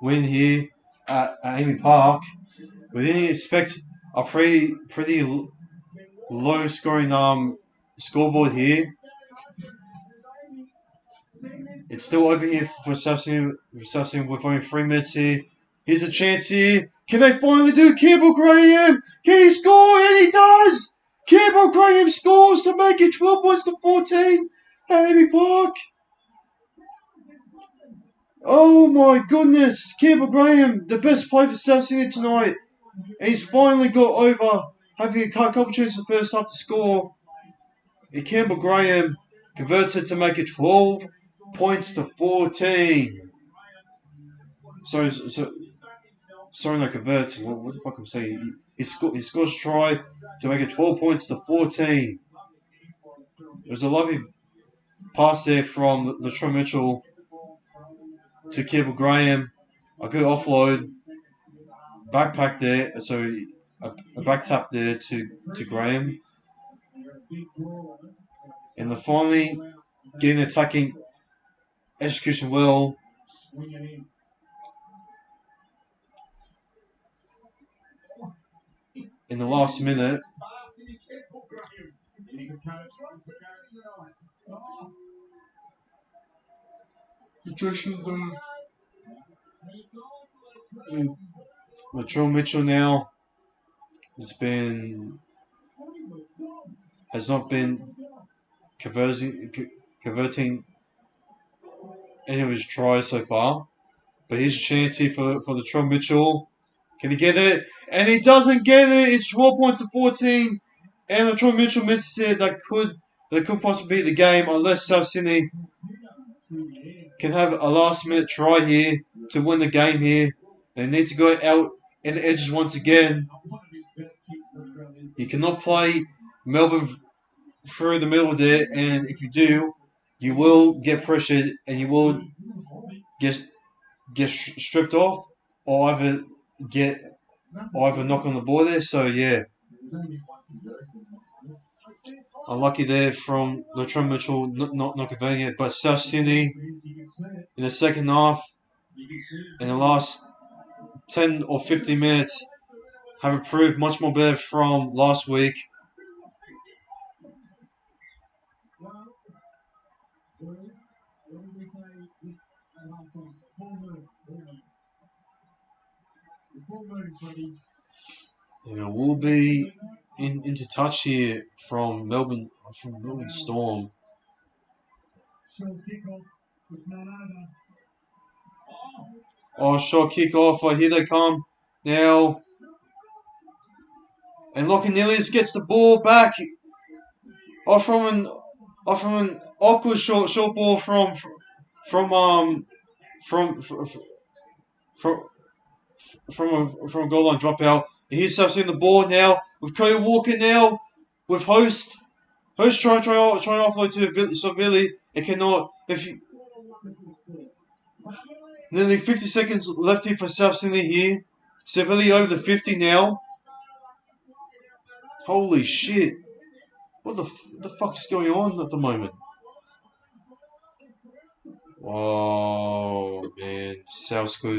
win here at Amy Park. We didn't expect a pretty low scoring scoreboard here. It's still open here for South Sydney with only 3 minutes here. Here's a chance here. Can they finally do Campbell Graham? Can he score? And he does! Campbell Graham scores to make it 12 points to 14 at Amy Park. Oh my goodness. Campbell Graham, the best player for South Sydney tonight. And he's finally got over having a couple chances in the first half to score. And Campbell Graham converts it to make it 12 points to 14. Sorry, no, converts. What the fuck am I saying? He scores a try to make it 12 points to 14. It was a lovely pass there from Latrell Mitchell to Campbell Graham. A good offload. Backpack there. So a back tap there to Graham. And then finally getting the attacking execution well. In the last minute. Latrell Mitchell now has not been converting any of his tries so far. But here's a chance here for Latrell Mitchell. Can he get it? And he doesn't get it. It's 12 points to 14. And Latrell Mitchell misses it. That could possibly be the game unless South Sydney can have a last minute try here to win the game here. They need to go out in the edges once again. You cannot play Melbourne through the middle there, and if you do, you will get pressured and you will get stripped off or either knock on the ball there. So yeah, unlucky there from Latrell Mitchell not converting it. But South Sydney in the second half, in the last 10 or 15 minutes, have improved much more better from last week. And we'll be into touch here from Melbourne Storm. Oh, short kick-off. Oh, here they come now. And Lockie Nillius gets the ball back. Off from an awkward short ball from a goal line dropout. Here's South Sydney the ball now with Cody Walker now with Host. Host trying to offload to Billy. It cannot. Nearly 50 seconds left here for South Sydney here. Severely over the 50 now. Holy shit. What the fuck's going on at the moment? Oh man, South's got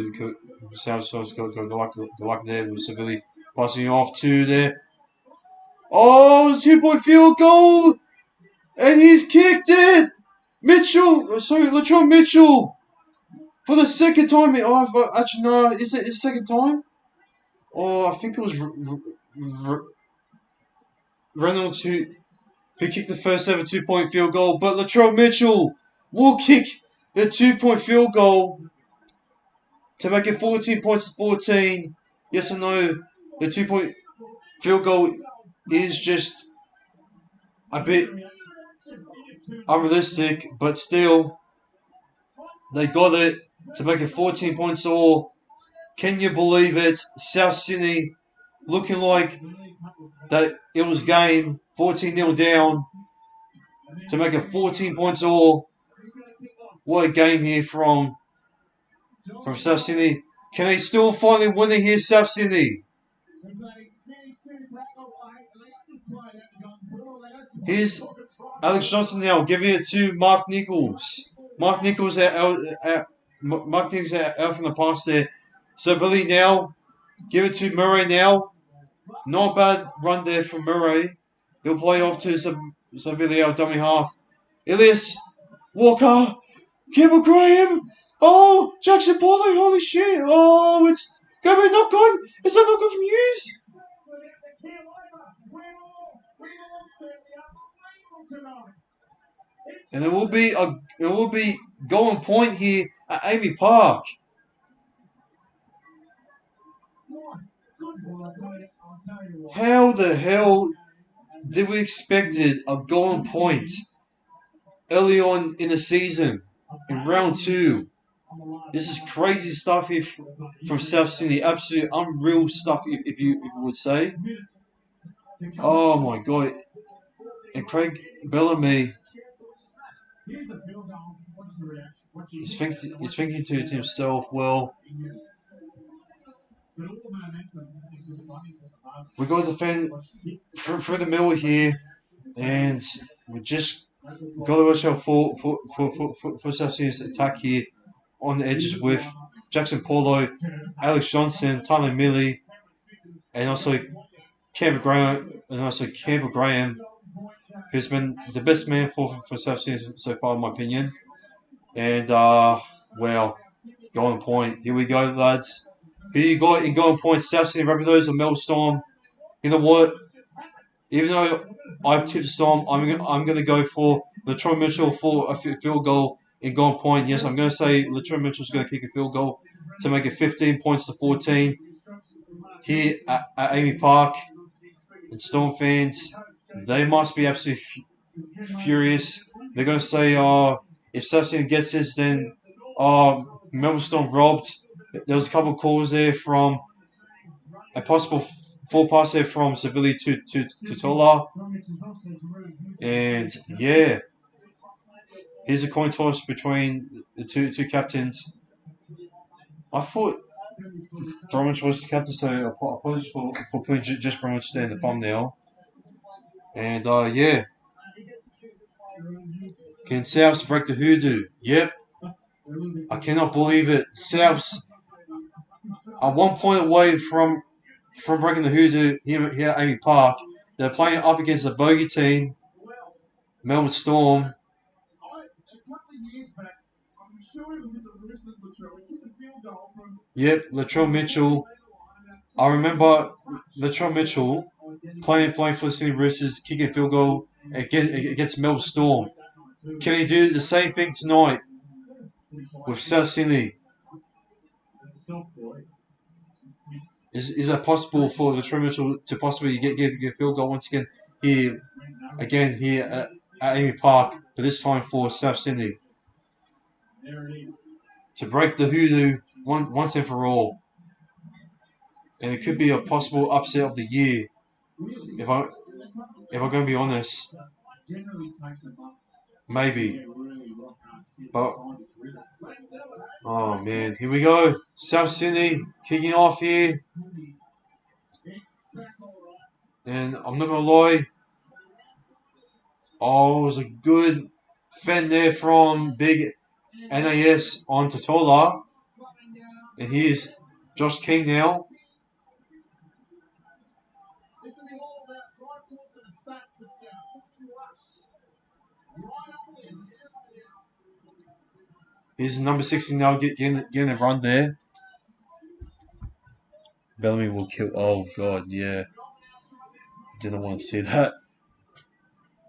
luck there with Severely passing off to there. Oh, it's a 2-point field goal! And he's kicked it! Latrell Mitchell! For the second time, actually no, is it his second time? I think it was Reynolds who kicked the first ever 2-point field goal, but Latrell Mitchell will kick the 2-point field goal to make it 14 points to 14. Yes or no, the 2-point field goal is just a bit unrealistic, but still, they got it to make it 14 points all. Can you believe it? South Sydney looking like that it was game 14-0 down to make it 14 points all. What a game here from South Sydney. Can they still finally win it here, South Sydney? Here's Alex Johnson now giving it to Mark Nichols. Mark Nichols out from the pass there. So Billy now, give it to Murray now. Not a bad run there from Murray. He'll play off to Billy out dummy half. Elias Walker, Campbell Graham. Oh, Jackson Paulo, holy shit. Oh, it's going to be not good. It's not good from Hughes. And it will be going point here at Amy Park. How the hell did we expect it a golden point early on in the season in round 2? This is crazy stuff here from South Sydney. Absolute unreal stuff, if you would say. Oh my god! And Craig Bellamy, he's thinking to himself, well, we got to defend through the middle here, and we just got to watch out for South Sydney's attack here on the edges with Jackson Paulo, Alex Johnson, Tyler Milley, and also Campbell Graham, who's been the best man for South Sydney so far, in my opinion. And well, going point. Here we go, lads. Who you got in going point? South Sydney Rabbithos or Melbourne Storm? You know what? Even though I've tipped Storm, I'm going to go for Latrell Mitchell for a field goal in going point. Yes, I'm going to say Latrell Mitchell's going to kick a field goal to make it 15 points to 14 here at Amy Park. And Storm fans, they must be absolutely furious. They're going to say, if South Sydney gets this, then Melbourne Storm robbed. There was a couple of calls there from a possible full pass there from Seville to Tola. And yeah, here's a coin toss between the two captains. I thought Bromwich was the captain, so apologies for putting just Bromwich there in the thumbnail. And yeah, can Souths break the hoodoo? Yep. I cannot believe it. Souths are 1 point away from breaking the hoodoo here at Amy Park. They're playing up against a bogey team, Melbourne Storm. Yep, Latrell Mitchell. I remember Latrell Mitchell playing for the Sydney Roosters, kicking a field goal against Melbourne Storm. Can he do the same thing tonight with South Sydney? Is that possible for Latrell Mitchell to possibly get a field goal once again here at Amy Park, but this time for South Sydney to break the hoodoo once and for all? And it could be a possible upset of the year, if I'm going to be honest. Maybe. But, oh man, here we go. South Sydney kicking off here. And I'm not going to lie. Oh, it was a good fend there from big NAS on Totola. And here's Josh King now. Here's number 16 now getting a run there. Bellamy will kill. Oh god, yeah. Didn't want to see that.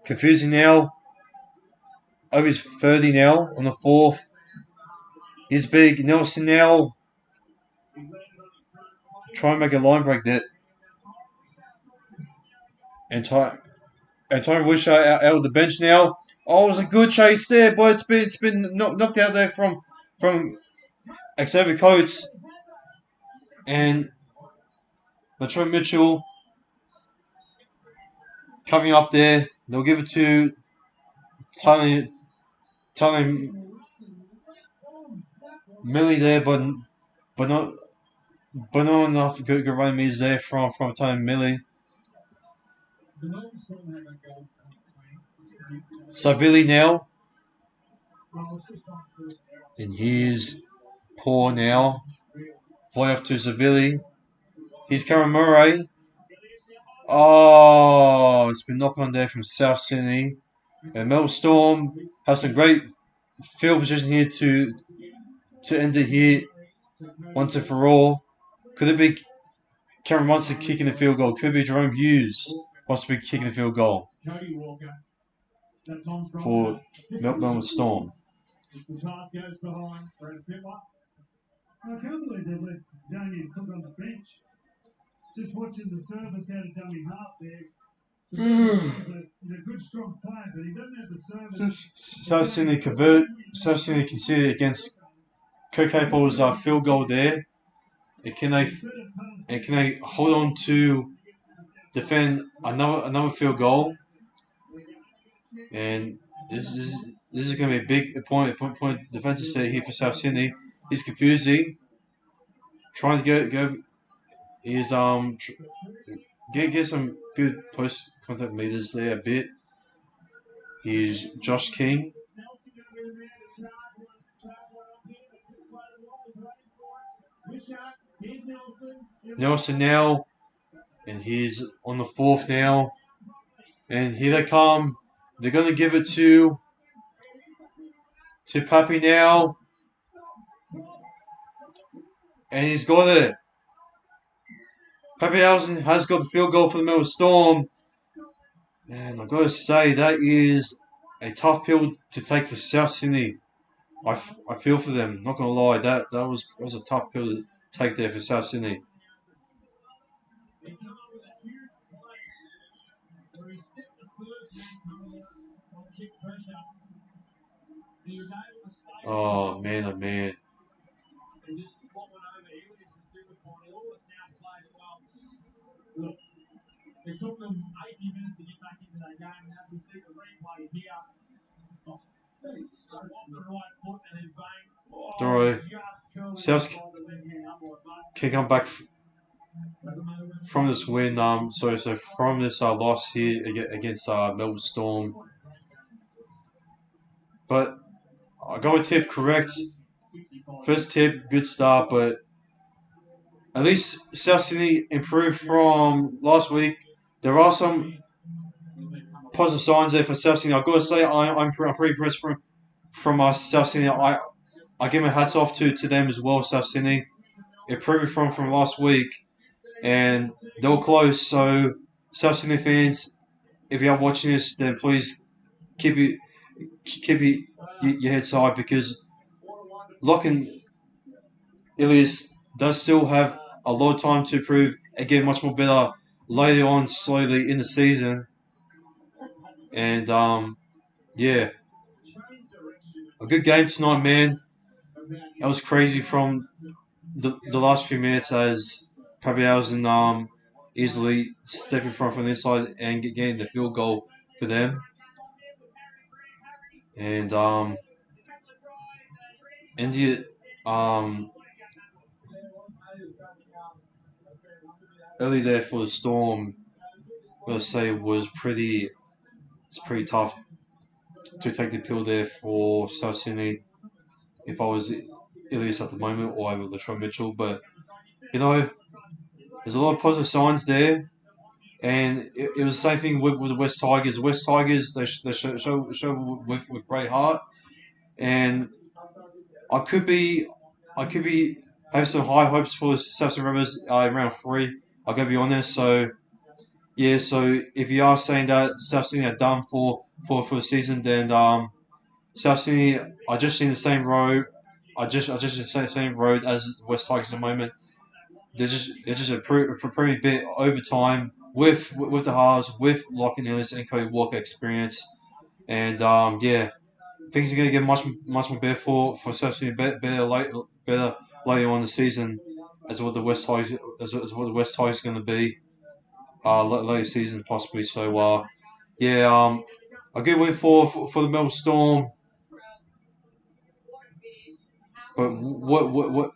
Confusing now. Over his 30 now on the 4th. He's big. Nelson now. Try and make a line break there. And Tony Wisher out of the bench now. Oh, it was a good chase there, but it's been knocked out there from Xavier Coates and Latrell Mitchell covering up there. They'll give it to Tony Millie there, but not enough good run meters there from Tony Millie. So Billy now, and here's Paul now. Play off to Savili. Here's Cameron Murray. Oh, it's been knocked on there from South Sydney. And Melbourne Storm have some great field position here to end it here once and for all. Could it be Cameron Munster kicking the field goal? Could it be Jerome Hughes possibly kicking the field goal for Melbourne Storm? I can't believe they let Damien Cook on the bench. Just watching the service out of dummy half there. He's a good, strong player, but he doesn't have the service. South Sydney conceded against Kokapol's field goal there. And can they hold on to defend another field goal? And this is going to be a big point defensive set here for South Sydney. He's confusing, trying to go. He's get some good post contact meters there a bit. He's Josh King. Nelson now, and he's on the 4th now, and here they come. They're going to give it to Pappy now. And he's got it. Pappenhausen has got the field goal for the Melbourne Storm. And I've got to say, that is a tough pill to take for South Sydney. I feel for them. Not going to lie, that was a tough pill to take there for South Sydney. Oh man, oh man. Look, it took them 80 minutes to get back into that game, and as we see the replay here, that is so off the right foot and then bang. Don't worry. South can come back from this win. So from this loss here against Melbourne Storm. But I got my tip correct. First tip, good start, but at least South Sydney improved from last week. There are some positive signs there for South Sydney. I've got to say, I'm pretty impressed from South Sydney. I give my hats off to them as well, South Sydney. Improved from last week, and they were close. So, South Sydney fans, if you are watching this, then please keep your heads high, because Lachlan Ilias does still have a lot of time to improve and get much more better later on, slowly in the season. And yeah, a good game tonight, man. That was crazy from the last few minutes, as Pappenhausen easily stepping from the inside and getting the field goal for them. And India early there for the Storm, I've got to say, was pretty tough to take the pill there for South Sydney if I was Ilias at the moment, or over Latrell Mitchell. But you know, there's a lot of positive signs there, and it was the same thing with the West Tigers. The West Tigers, they show with great heart, and I could be have some high hopes for the South Sydney Rabbitohs in round 3. I'll go be honest. So yeah, so if you are saying that South Sydney are done for the season, then South Sydney are just in the same road. I just in the same road as West Tigers at the moment. They're just a pretty bit over time with the halves, with Lachlan Ellis and Cody Walker experience, and yeah, things are going to get much more better for South Sydney, better later on in the season, as what the West Tigers as what the West Tigers are going to be later season possibly. So yeah, a good win for the Melbourne Storm, but what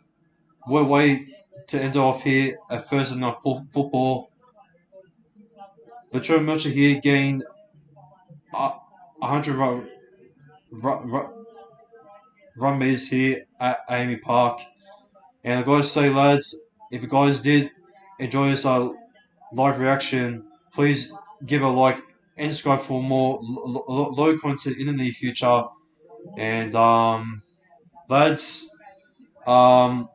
way to end off here at Thursday night football. Latrell Milcher here gained 100 run meters here at Amy Park. And I gotta say, lads, if you guys did enjoy this live reaction, please give a like and subscribe for more low content in the near future. And lads, I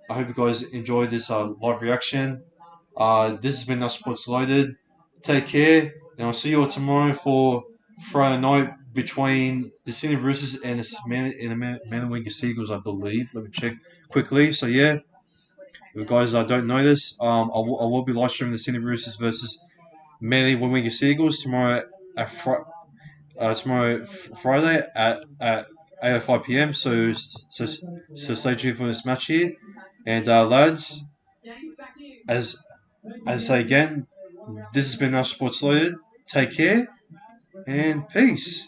hope you guys enjoyed this live reaction. This has been Us Sports Loaded. Take care, and I'll see you all tomorrow for Friday night between the Sydney Roosters and the Manawinga Seagulls, I believe. Let me check quickly. So yeah, if you guys don't know this, I will be live streaming the Sydney Roosters versus Manawinga Seagulls tomorrow at Friday at 8:05 p.m. So stay tuned for this match here, and lads, as I say again, this has been Us Sports Loaded. Take care and peace.